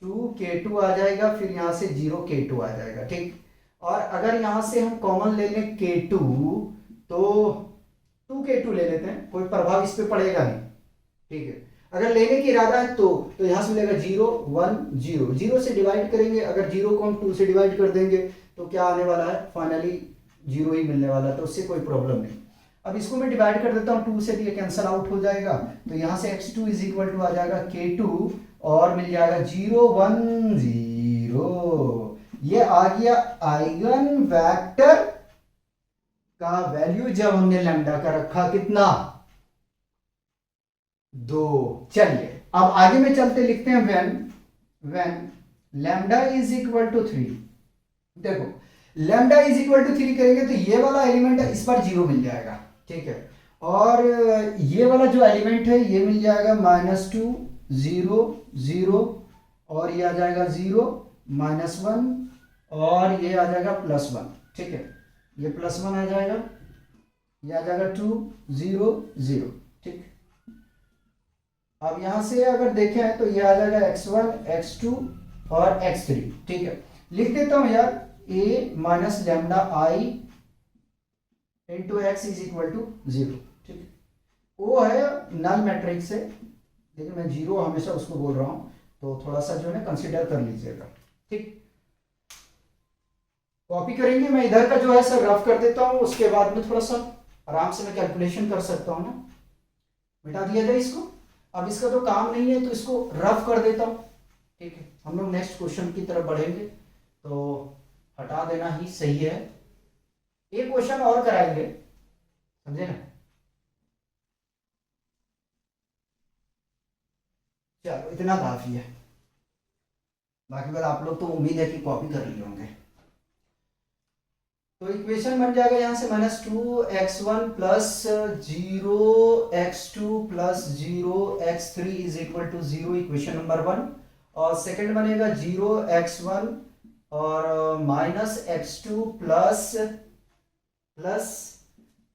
2k2 आ जाएगा, फिर यहाँ से 0k2 आ जाएगा। ठीक, और अगर यहाँ से हम कॉमन ले लें k2 तो 2k2 ले लेते हैं, कोई प्रभाव इस पे पड़ेगा नहीं। ठीक है, अगर लेने की इरादा है तो यहां से मिलेगा 0 1 0, 0 से डिवाइड करेंगे, अगर 0 को हम 2 से डिवाइड कर देंगे तो क्या आने वाला है, फाइनली 0 ही मिलने वाला है, तो उससे कोई प्रॉब्लम नहीं। अब इसको मैं डिवाइड कर देता हूँ 2 से, भी ये कैंसल आउट हो जाएगा, तो यहां से x2 इज इक्वल टू आ जाएगा k2 और मिल जाएगा 0 1 0। ये आ गया आइगन वेक्टर का वैल्यू जब हमने लैम्डा का रखा कितना 2। चलिए अब आगे में चलते लिखते हैं when lambda is equal to 3। देखो लैम्डा इज इक्वल टू 3 करेंगे तो ये वाला एलिमेंट है इस बार 0 मिल जाएगा। ठीक है, और ये वाला जो एलिमेंट है ये मिल जाएगा -2 0 0 और ये आ जाएगा 0 -1 और ये आ जाएगा +1। ठीक है, ये +1 आ जाएगा, ये आ जाएगा 2 0 0। ठीक, अब यहां से अगर देखें तो ये आ जाएगा x1 x2 और x3। ठीक है, लिख देता हूं यार, a minus lambda I into x is equal to 0। ठीक है, वो है नल मैट्रिक्स है, लेकिन मैं 0 हमेशा उसको बोल रहा हूं, तो थोड़ा सा जो है ना कंसिडर कर लीजिएगा। ठीक, कॉपी करेंगे, मैं इधर का जो है सर रफ कर देता हूं, उसके बाद में थोड़ा सा आराम से मैं कैलकुलेशन कर सकता हूं ना। मिटा दिया जाए इसको, अब इसका तो काम नहीं है तो इसको रफ कर देता हूं। ठीक है, हम लोग नेक्स्ट क्वेश्चन की तरफ बढ़ेंगे, तो हटा देना ही सही है। एक क्वेश्चन और कराएंगे, समझे ना। चलो इतना काफी है, बाकी बात आप लोग तो उम्मीद है कि कॉपी कर लिए होंगे। तो इक्वेशन बन जाएगा यहां से -2x1 plus 0x2 plus 0x3 is equal to 0, equation number 1। और सेकंड बनेगा 0x1 और -x2 plus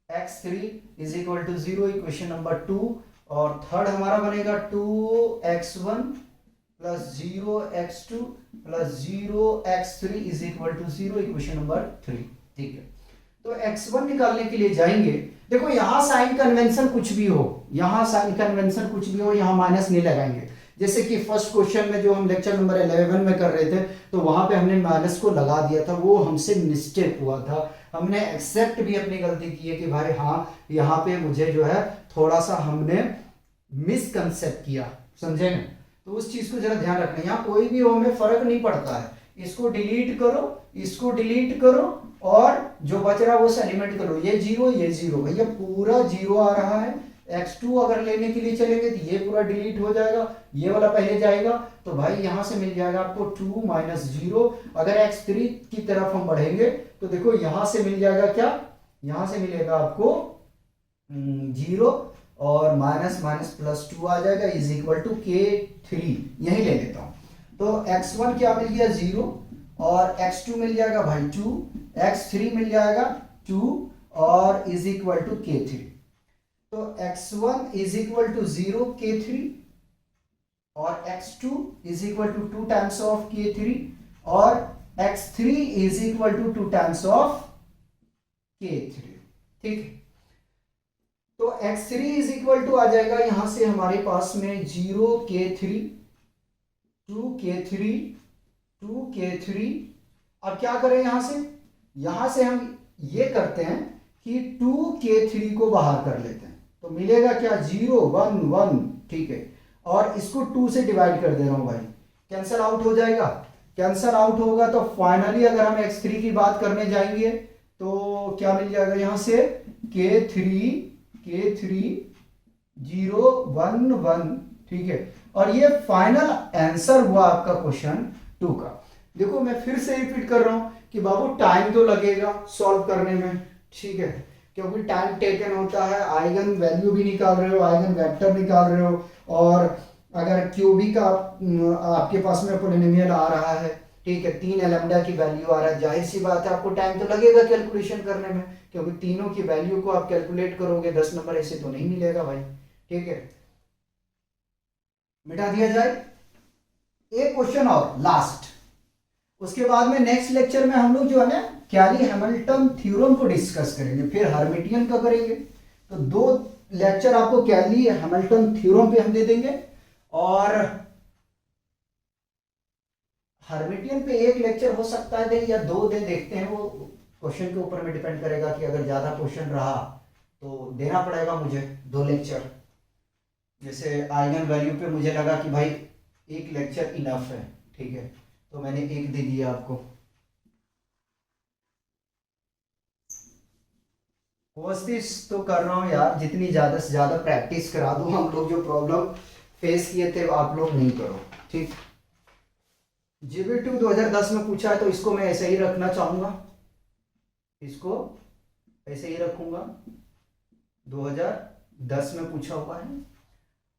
x3 is equal to 0, equation number 2। और थर्ड हमारा बनेगा 2x1 plus 0x2 plus 0x3 is equal to 0, equation number 3। ठीक है, तो x1 निकालने के लिए जाएंगे। देखो यहां साइन कन्वेंशन कुछ भी हो, यहां साइन कन्वेंशन कुछ भी हो, यहां माइनस नहीं लगाएंगे। जैसे कि फर्स्ट क्वेश्चन में जो हम लेक्चर नंबर 11 में कर रहे थे, तो वहां पे हमने माइनस को लगा दिया था, वो हमसे मिस्टेक हुआ था। हमने एक्सेप्ट भी अपनी गलती की है कि भाई हाँ यहाँ पे मुझे जो है थोड़ा सा हमने मिसकंसेप्ट किया, समझे ना। तो उस चीज को जरा ध्यान रखना, यहाँ कोई भी हो में फर्क नहीं पड़ता है। इसको डिलीट करो, इसको डिलीट करो, और जो बच रहा है वो एलिमेंट करो। ये 0 ये 0, भैया पूरा 0 आ रहा है। x2 अगर लेने के लिए चलेंगे तो ये पूरा डिलीट हो जाएगा, ये वाला पहले जाएगा, तो भाई यहां से मिल जाएगा आपको 2 माइनस 0। अगर x3 की तरफ हम बढ़ेंगे तो देखो यहां से मिल जाएगा क्या, यहां से मिलेगा आपको 0 और माइनस माइनस प्लस 2 आ जाएगा, इज इक्वल टू k3। यही ले लेता हूं, तो x1 क्या मिल गया 0, और x2 मिल जाएगा भाई 2, x3 मिल जाएगा 2, और इज इक्वल टू k3। तो x1 is equal to 0 k3, और x2 is equal to 2 times of k3, और x3 is equal to 2 times of k3। ठीक है, तो x3 इज इक्वल टू आ जाएगा यहां से हमारे पास में 0 k3 2 k3 2 k3। अब क्या करें यहां से हम ये करते हैं कि 2 k3 को बाहर कर लेते हैं, तो मिलेगा क्या 0 1 1। ठीक है, और इसको 2 से डिवाइड कर दे रहा हूं भाई, कैंसल आउट हो जाएगा। कैंसल आउट होगा तो फाइनली अगर हम x3 की बात करने जाएंगे तो क्या मिल जाएगा यहां से k3 0 1 1। ठीक है, और ये फाइनल आंसर हुआ आपका क्वेश्चन 2 का। देखो मैं फिर से रिपीट कर रहा हूं कि बाबू टाइम तो लगेगा सॉल्व करने में, ठीक है, क्योंकि टाइम टेकन होता है। आइगन वैल्यू भी निकाल रहे हो, आइगन वेक्टर निकाल रहे हो, और अगर क्यूबी का आपके पास में पॉलिनोमियल आ रहा है, ठीक है, 3 लैम्डा की वैल्यू आ रहा है, जाहिर सी बात है आपको टाइम तो लगेगा कैलकुलेशन करने में, क्योंकि तीनों की वैल्यू को आप कैलकुलेट करोगे 10 नंबर ऐसे तो नहीं मिलेगा भाई। ठीक है, मिटा दिया जाए। एक क्वेश्चन और लास्ट, उसके बाद में नेक्स्ट लेक्चर में हम लोग जो है ना कैली हैमिल्टन थ्योरम को डिस्कस करेंगे, फिर हर्मिटियन का करेंगे। तो 2 लेक्चर आपको कैली हैमिल्टन थ्योरम पे हम दे देंगे, और हर्मिटियन पे 1 लेक्चर हो सकता है दे या 2 दे, देखते हैं, वो क्वेश्चन के ऊपर में डिपेंड करेगा कि अगर ज्यादा क्वेश्चन रहा तो देना पड़ेगा मुझे 2 लेक्चर। जैसे आइगन वैल्यू पे मुझे लगा कि भाई 1 लेक्चर इनफ है, ठीक है, तो मैंने 1 दे दिया आपको। कोशिश तो कर रहा हूँ यार, जितनी ज्यादा से ज्यादा प्रैक्टिस करा दूं। हम लोग जो प्रॉब्लम फेस किए थे आप लोग नहीं करो, ठीक। GBT 2010 में पूछा है तो इसको मैं ऐसे ही रखना चाहूंगा, इसको ऐसे ही रखूंगा। 2010 में पूछा हुआ है,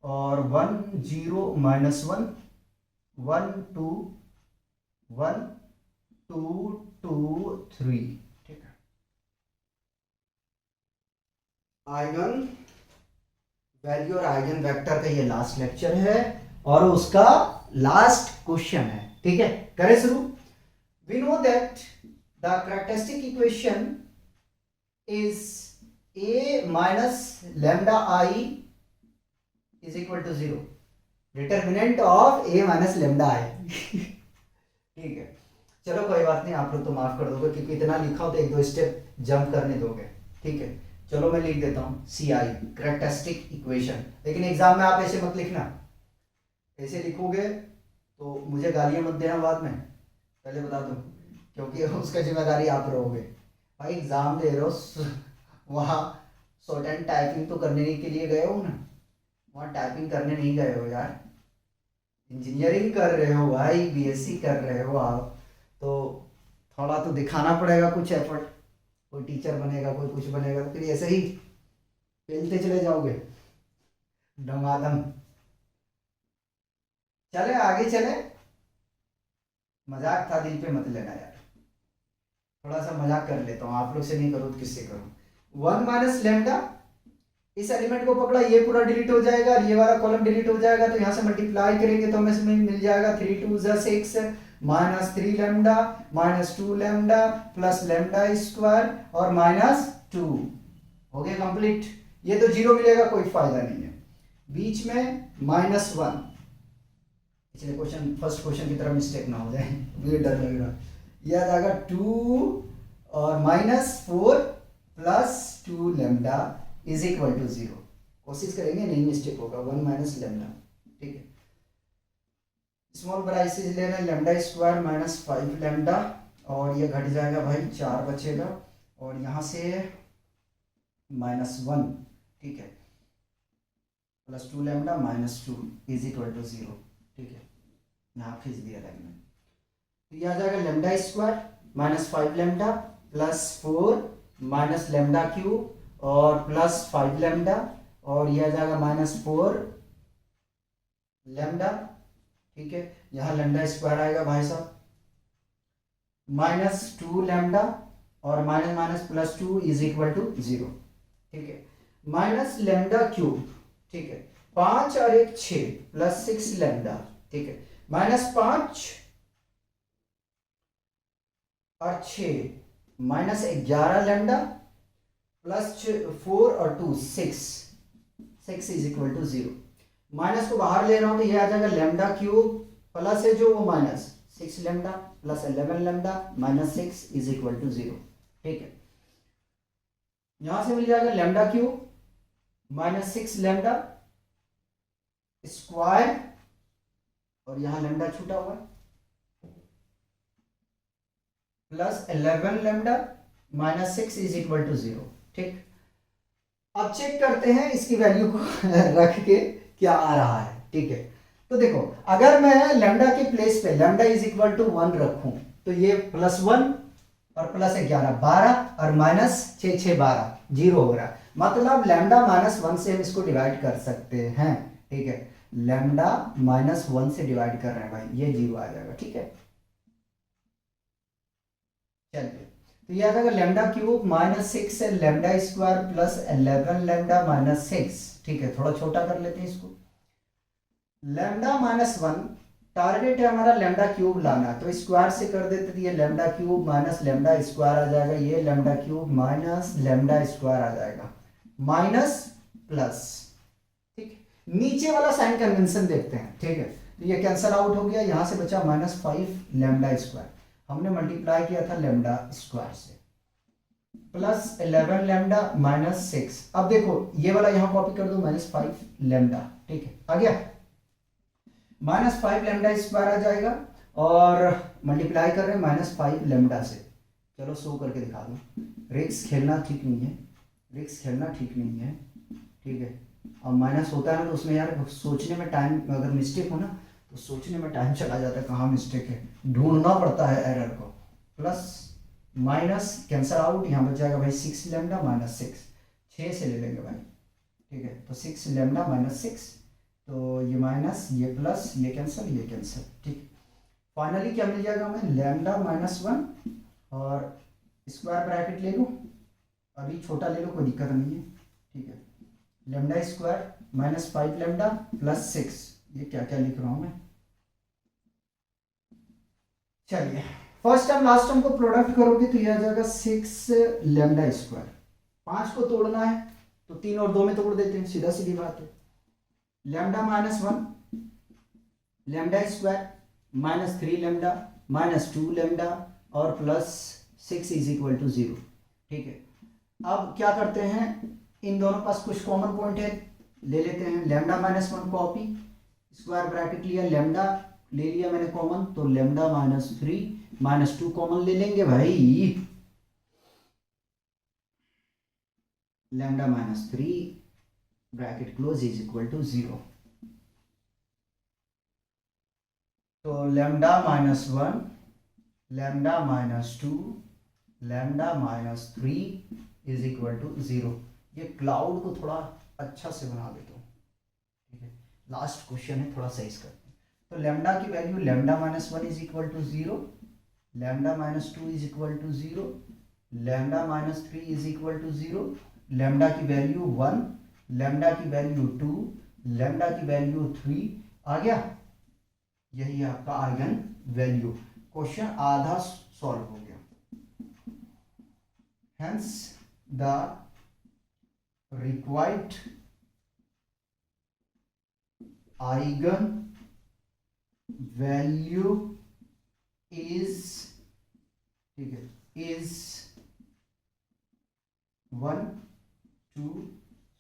और 1 0 -1 1 2 1 2 2 3, ठीक है। आइगन वैल्यू और आइगन वेक्टर का ये लास्ट लेक्चर है और उसका लास्ट क्वेश्चन है। ठीक है, करें शुरू। We know that the characteristic equation is a minus lambda I is equal to 0, determinant of a minus lambda I ठीक है, चलो कोई बात नहीं, आप लोग तो माफ कर दोगे क्योंकि इतना लिखा हो तो एक दो स्टेप जंप करने दोगे। ठीक है, चलो मैं लिख देता हूँ सी आई कैरेक्टरिस्टिक इक्वेशन, लेकिन एग्जाम में आप ऐसे मत लिखना, ऐसे लिखोगे तो मुझे गालियां मत देना बाद में, पहले बता दूं, क्योंकि उसका जिम्मेदारी आप रहोगे। भाई एग्जाम दे रहे हो, वहाँ शॉर्ट एंड टाइपिंग तो करने के लिए गए हो ना, वहाँ टाइपिंग करने नहीं गए हो यार, इंजीनियरिंग कर रहे हो भाई, बीएससी कर रहे हो आप, तो थोड़ा तो दिखाना पड़ेगा कुछ एफर्ट। कोई टीचर बनेगा, कोई कुछ बनेगा, तो फिर ऐसे ही पेलते चले जाओगे डमादम। चले आगे चले, मजाक था, दिल पे मत लेना यार, थोड़ा सा मजाक कर लेता हूँ, आप लोग से नहीं करूँ तो किससे करूँ। 1 माइनस लेमडा, इस एलिमेंट को पकड़ा, ये पूरा डिलीट हो जाएगा और ये वाला कॉलम डिलीट हो जाएगा, तो यहाँ से मल्टीप्लाई करेंगे तो हमें इसमें मिल जाएगा 3 2 6 minus 3 lambda minus 2 lambda plus lambda square और माइनस 2, हो गया कंप्लीट। ये तो जीरो मिलेगा, कोई फायदा नहीं है। बीच में -1, पिछले क्वेश्चन फर्स्ट क्वेश्चन की तरह मिस्टेक ना हो जाए, मुझे डर लग रहा। ये आ जाएगा 2 और -4 plus 2 lambda is equal to 0। कोशिश करेंगे नहीं मिस्टेक होगा। 1 माइनस लेमडा, ठीक है, स्मॉल ब्राइसेस ले रहे हैं, लेमडा स्क्वायर माइनस 5 लेमडा, और ये घट जाएगा भाई, 4 बचेगा, और यहाँ से -1, ठीक है, plus 2 lambda minus 2 is equal to 0। ठीक है, यहाँ खींच दिया लाइन में, तो ये आ जाएगा lambda square minus 5 lambda plus 4 minus lambda cube और प्लस 5 लेमडा, और यह आ जाएगा -4 लेमडा। ठीक है, यहाँ लेमडा स्क्वायर आएगा भाई साहब, -2 लेमडा और minus minus plus 2 is equal to 0। ठीक है, माइनस लेमडा क्यूब, ठीक है, 5 और 1 6 प्लस 6 लेमडा, ठीक है, -5 और 6 -11 लेमडा प्लस 4 और 2 6 इज इक्वल टू 0। माइनस को बाहर ले रहा हूं तो ये आ जाएगा लेमडा क्यूब प्लस है जो वो minus 6 lambda plus 11 lambda minus 6 is equal to 0। ठीक है, यहां से मिल जाएगा लेमडा क्यूब -6 लेमडा स्क्वायर, और यहां लेमडा छूटा हुआ plus 11 lambda -6 is equal to 0। ठीक, अब चेक करते हैं इसकी वैल्यू को रख के क्या आ रहा है। ठीक है, तो देखो अगर मैं लेमडा के प्लेस पे लेमडा इज इक्वल टू 1 रखूं तो ये +1 और प्लस 11 12 और माइनस 6 6 12 0 हो रहा है, मतलब लेमडा -1 से हम इसको डिवाइड कर सकते हैं। ठीक है, लेमडा -1 से डिवाइड कर रहे हैं भाई, ये 0 आ जाएगा। ठीक है, चलिए, तो ये आ जाएगा lambda cube -6 lambda square plus 11 lambda -6। ठीक है, थोड़ा छोटा कर लेते हैं इसको, लेमडा -1, टारगेट है हमारा लेमडा क्यूब लाना, तो स्क्वायर से कर देते थे, ये lambda cube minus lambda square आ जाएगा, ये lambda cube minus lambda square आ जाएगा, माइनस प्लस। ठीक, नीचे वाला साइन कन्वेंशन देखते हैं। ठीक है, तो ये कैंसल आउट हो गया, यहां से बचा -5 लेमडा स्क्वायर, हमने मल्टीप्लाई किया था लेमडा स्क्वायर से, प्लस 11 लेमडा -6। अब देखो ये वाला यहां कॉपी कर दो, -5 लेमडा। ठीक है, आ गया, -5 लेमडा स्क्वायर आ जाएगा, और मल्टीप्लाई कर रहे हैं -5 लेमडा से। चलो शो करके दिखा दो, रिक्स खेलना ठीक नहीं है, रिक्स खेलना ठीक नहीं है। ठीक है, अब माइनस होता है ना तो उसमें यार सोचने में टाइम, अगर मिस्टेक हो ना तो सोचने में टाइम चला जाता है, कहाँ मिस्टेक है, ढूंढना पड़ता है एरर को। प्लस माइनस कैंसल आउट, यहाँ बच जाएगा भाई 6 लेमडा -6, 6 से ले लेंगे भाई। ठीक है, तो 6 लेमडा -6, तो ये माइनस ये प्लस ये कैंसल ये कैंसल। ठीक, फाइनली क्या मिल जाएगा हमें, लेमडा -1 और स्क्वायर ब्रैकेट ले लूँ, अभी छोटा ले लो कोई दिक्कत नहीं है, ठीक है, lambda square minus 5 lambda plus 6, ये क्या क्या लिख रहा हूं मैं। चलिए फर्स्ट टर्म लास्ट टर्म को प्रोडक्ट करोगे तो ये आ जाएगा 6 लेमडा स्क्वायर, 5 को तोड़ना है तो 3 और 2 में तोड़ देते हैं, सीधा सीधी बात है। Lambda minus 1 lambda square minus 3 lambda minus 2 lambda और प्लस 6 इज इक्वल टू 0। ठीक है, अब क्या करते हैं, इन दोनों पास कुछ कॉमन पॉइंट है, ले लेते हैं। Lambda minus 1 copy, square bracket लिया, लेमडा ले लिया मैंने कॉमन, तो लेमडा माइनस 3 माइनस 2 कॉमन ले लेंगे भाई, lambda minus 3 bracket close is equal to 0। तो lambda minus 1 lambda minus 2 lambda minus 3 is equal to 0। ये क्लाउड को थोड़ा अच्छा से बना देता हूँ, ठीक है, लास्ट क्वेश्चन है, थोड़ा सही करते हैं। तो लेमडा की value lambda minus 1 is equal to 0, lambda minus 2 is equal to 0, lambda minus 3 is equal to 0, lambda की वैल्यू 1, लेमडा की वैल्यू 2, लेमडा की वैल्यू 3 आ गया। यही आपका आइगन वैल्यू, क्वेश्चन आधा सॉल्व हो गया। Hence the required eigen value is, ठीक है, इज 1 2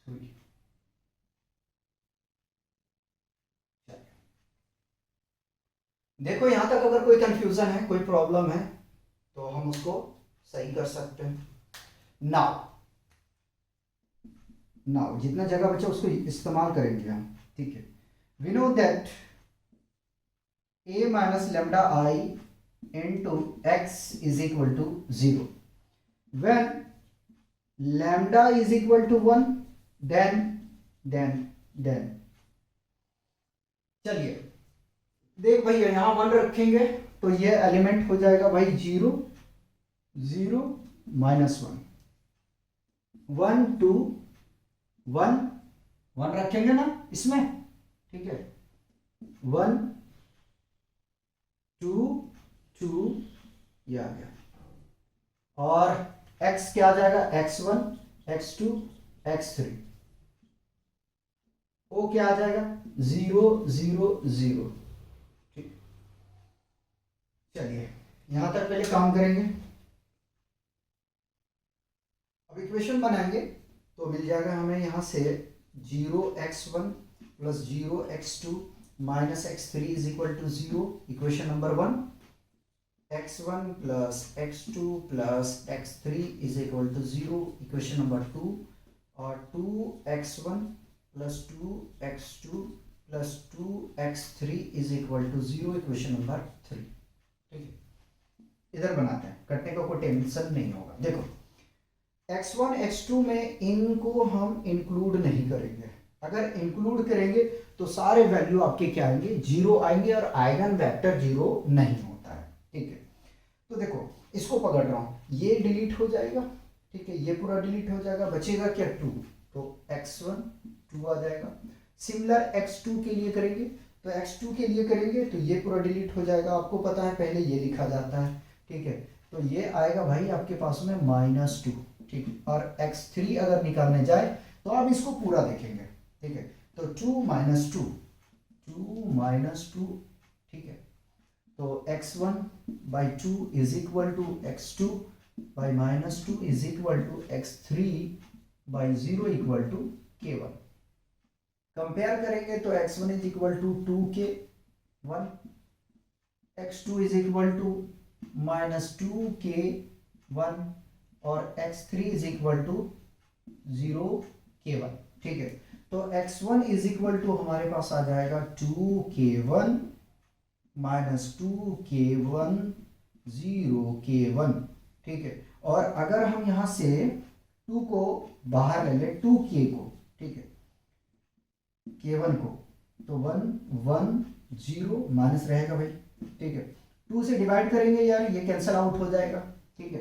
3। देखो यहां तक अगर कोई कंफ्यूजन है, कोई प्रॉब्लम है तो हम उसको सही कर सकते हैं। नाउ जितना जगह बचा उसको इस्तेमाल करेंगे हम, ठीक है। We know that a minus lambda I into x is equal to 0 when lambda is equal to 1, then चलिए देख भैया, यहां 1 रखेंगे तो ये एलिमेंट हो जाएगा भाई 0 0 माइनस 1 1 2 1 1 रखेंगे ना इसमें, ठीक है, 1 2 2 ये आ गया, और x क्या आ जाएगा, x1 x2 x3, o क्या आ जाएगा 0 0 0। ठीक, चलिए यहां तक पहले काम करेंगे। अब इक्वेशन बनाएंगे तो मिल जाएगा हमें यहां से 0x1 plus 0x2 minus x3 is equal to 0, equation number 1। x1 plus x2 plus x3 is equal to 0, equation number 2, और 2x1 plus 2x2 plus 2x3 is equal to 0, equation number 3। ठीक है, इधर बनाते हैं, कटने का कोई टेंशन नहीं होगा। देखो x1 x2 में इनको हम इंक्लूड नहीं करेंगे, अगर इंक्लूड करेंगे तो सारे वैल्यू आपके क्या आएंगे, 0 आएंगे, और आइगन वेक्टर 0 नहीं होता है। ठीक है, तो देखो इसको पकड़ रहा हूं, ये डिलीट हो जाएगा, ठीक है, ये पूरा डिलीट हो जाएगा, बचेगा क्या 2, तो x1 2 आ जाएगा। सिमिलर x2 के लिए करेंगे, तो x2 के लिए करेंगे तो ये पूरा डिलीट हो जाएगा, आपको पता है पहले ये लिखा जाता है। ठीक है, तो ये आएगा भाई आपके पास में -2, ठीक है, और x3 अगर निकालने जाए तो आप इसको पूरा देखेंगे। ठीक है, तो 2 - 2 2 -2, ठीक है, तो x1/2 is equal to x2/-2 is equal to x3/0 equal to k1। Compare करेंगे तो x1 is equal to 2k1, x2 is equal to -2k1, और x3 is equal to 0k1। ठीक है, तो x1 इज इक्वल टू हमारे पास आ जाएगा 2k1 -2k1 0k1। ठीक है, और अगर हम यहां से 2 को बाहर ले लें, 2k को, ठीक है, k1 को, तो 1 1 0 माइनस रहेगा भाई। ठीक है, 2 से डिवाइड करेंगे यार, ये कैंसल आउट हो जाएगा। ठीक है,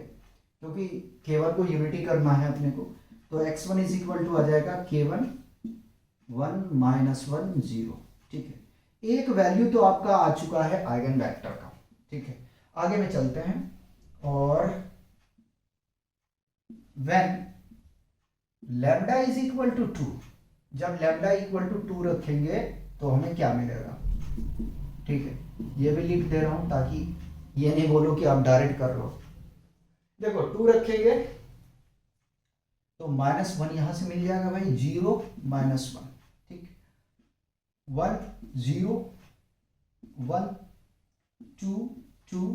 क्योंकि k1 को यूनिटी करना है अपने को, तो x1 इज इक्वल टू आ जाएगा k1 1 माइनस 1 0। ठीक है, एक वैल्यू तो आपका आ चुका है आइगन वेक्टर का। ठीक है, आगे में चलते हैं। और when lambda is equal to 2, जब लैम्डा इक्वल टू 2 रखेंगे तो हमें क्या मिलेगा। ठीक है, ये भी लिख दे रहा हूं ताकि ये नहीं बोलो कि आप डायरेक्ट कर रहे हो। देखो 2 रखेंगे तो -1 यहां से मिल जाएगा भाई, 0 -1। ठीक, 1 0 1 2 2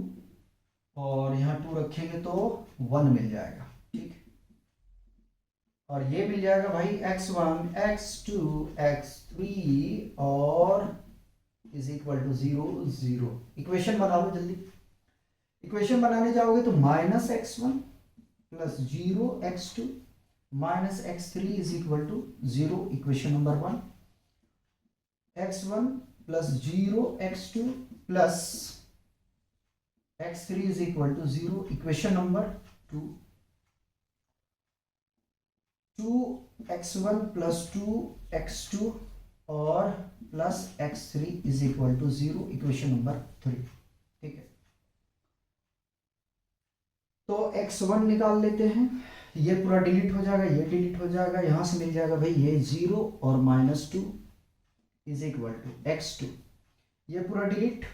और यहाँ 2 रखेंगे तो 1 मिल जाएगा। ठीक, और ये मिल जाएगा भाई x1 x2 x3 और इज इक्वल टू 0 0। इक्वेशन बना लो जल्दी। इक्वेशन बनाने जाओगे तो -x1 plus 0 x2 minus x3 is equal to 0, equation number 1। x1 plus 0 x2 plus x3 is equal to 0, equation number 2। 2x1 plus 2x2 और plus x3 is equal to 0, equation number 3। ठीक है, तो x1 निकाल लेते हैं, ये पूरा delete हो जाएगा, ये डिलीट हो जाएगा, यहां से मिल जाएगा भाई ये 0 और -2 इज इक्वल टू x2, ये पूरा डिलीट।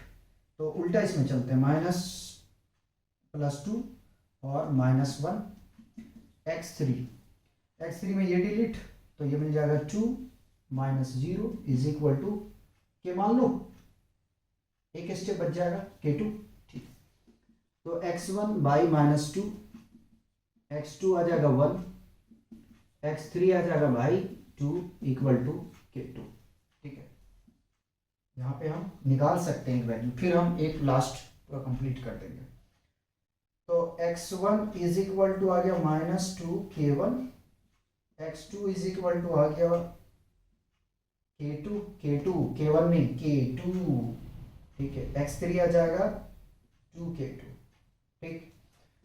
तो उल्टा इसमें चलते हैं, माइनस प्लस 2 और -1 x3 में ये डिलीट, तो ये मिल जाएगा 2 -0 इज इक्वल टू के, मान लो एक स्टेप बच जाएगा k2। ठीक, तो x1 बाई -2, x2 आ जाएगा 1, x3 आ जाएगा भाई 2 इक्वल टू k2। ठीक है, यहाँ पे हम निकाल सकते हैं वैल्यू, फिर हम एक लास्ट पूरा कंप्लीट कर देंगे। तो x1 इज इक्वल टू आ गया -2 k1, x2 is equal to आ गया k1 नहीं k2। ठीक है, x3 आ जाएगा 2k2। ठीक,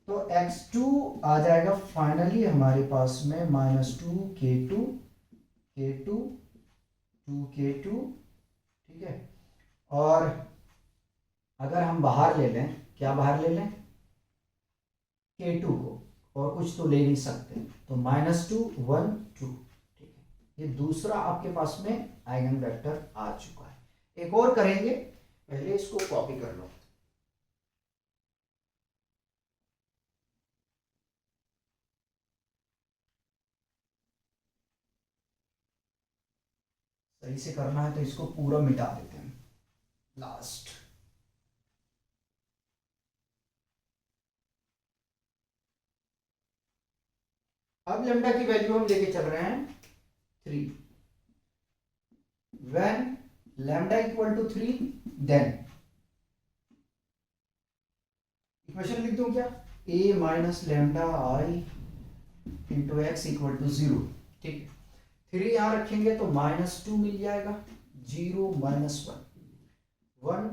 तो x2 आ जाएगा फाइनली हमारे पास में -2k2 2k2। ठीक है, और अगर हम बाहर ले लें, क्या बाहर ले लें, k2 को, और कुछ तो ले नहीं सकते, तो -2 1 2। ठीक है, ये दूसरा आपके पास में आइगन वेक्टर आ चुका है। एक और करेंगे, पहले इसको कॉपी कर लो। सही से करना है तो इसको पूरा मिटा देते हैं लास्ट। अब लैम्डा की वैल्यू हम लेके चल रहे हैं 3। When lambda equal to 3 then equation लिख दूं क्या, a minus lambda I into x equal to 0। ठीक है, 3 यहां रखेंगे तो -2 मिल जाएगा, 0 -1 1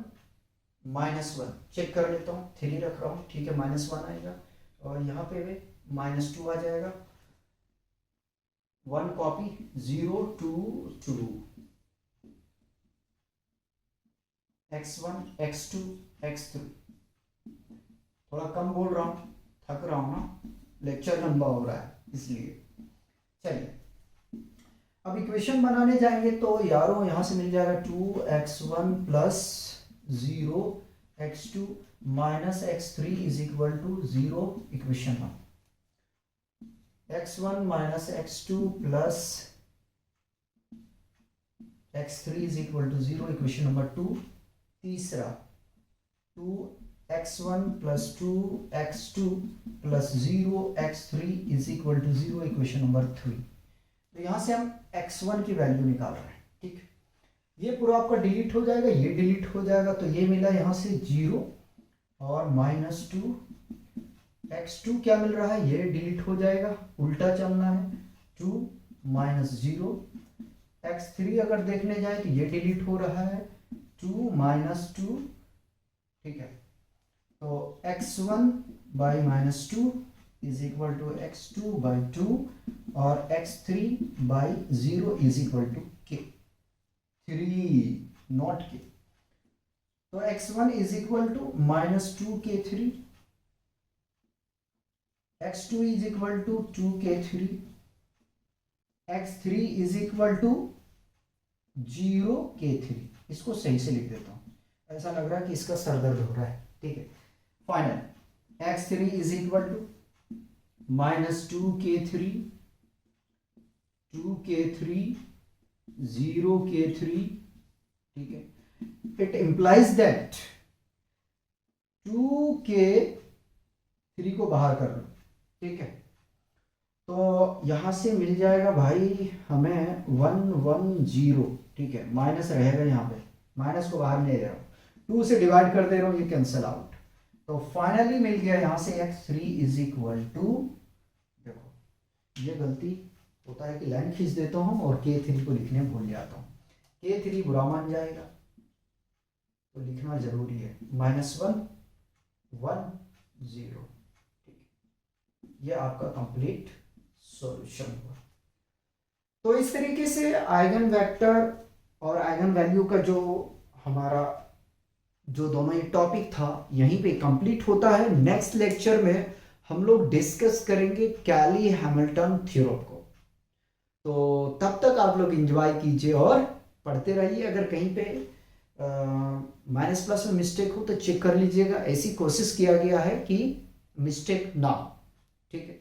-1, चेक कर लेता हूँ, 3 रख रहा हूँ। ठीक है, -1 आएगा और यहाँ पे भी -2 आ जाएगा, 1 कॉपी, 0 2 2 x1 x2 x3। थोड़ा कम बोल रहा हूँ, थक रहा हूँ ना, लेक्चर लंबा हो रहा है इसलिए। चलिए अब इक्वेशन बनाने जाएंगे तो यारों यहाँ से मिल जाएगा 2x1 plus 0 x2 minus x3 is equal to 0, equation 1। x1 minus x2 plus x3 is equal to 0, equation number 2। तीसरा 2x1 plus 2x2 plus 0 x3 is equal to 0, equation number 3। तो यहां से हम x1 की वैल्यू निकाल रहे हैं। ठीक, ये पूरा आपका डिलीट हो जाएगा, ये डिलीट हो जाएगा, तो ये मिला यहां से 0 और -2 x2 क्या मिल रहा है, ये डिलीट हो जाएगा, उल्टा चलना है, 2 -0 x3 अगर देखने जाए तो ये डिलीट हो रहा है, 2 -2। ठीक है, तो x1 by -2 is equal to x2/2 और x3/0 is equal to k, 3 not k। तो x1 is equal to -2k3, x2 is equal to 2k3, x3 is equal to 0k3। इसको सही से लिख देता हूं, ऐसा लग रहा है कि इसका सरदर्द हो रहा है, ठीक है। Final x3 is equal to -2k3, 2k3, 0k3, ठीक है। इट इंप्लाइज दैट 2k3 को बाहर कर लो, ठीक है। तो यहां से मिल जाएगा भाई हमें 110, ठीक है। माइनस रहेगा यहाँ पे, माइनस को बाहर ले रहा हूँ, 2 से डिवाइड कर दे रहा हूँ, ये कैंसिल आउट। तो फाइनली मिल गया यहाँ से x3 इज इक्वल टू, देखो ये गलती होता है कि लाइन खींच देता हूँ और k3 को लिखने भूल जाता हूँ, k3 बुरा मान जाएगा, तो लिखना जरूरी है, -1 1 0, ठीक है। ये आपका कंप्लीट सॉल्यूशन हुआ। तो इस तरीके से आइगन वेक्टर और आइगन वैल्यू का जो हमारा जो दोनों ये टॉपिक था यहीं पे कंप्लीट होता है। नेक्स्ट लेक्चर में हम लोग डिस्कस करेंगे कैली हैमिल्टन थ्योरम को। तो तब तक आप लोग एंजॉय कीजिए और पढ़ते रहिए। अगर कहीं पे माइनस प्लस में मिस्टेक हो तो चेक कर लीजिएगा, ऐसी कोशिश किया गया है कि मिस्टेक ना हो, ठीक है।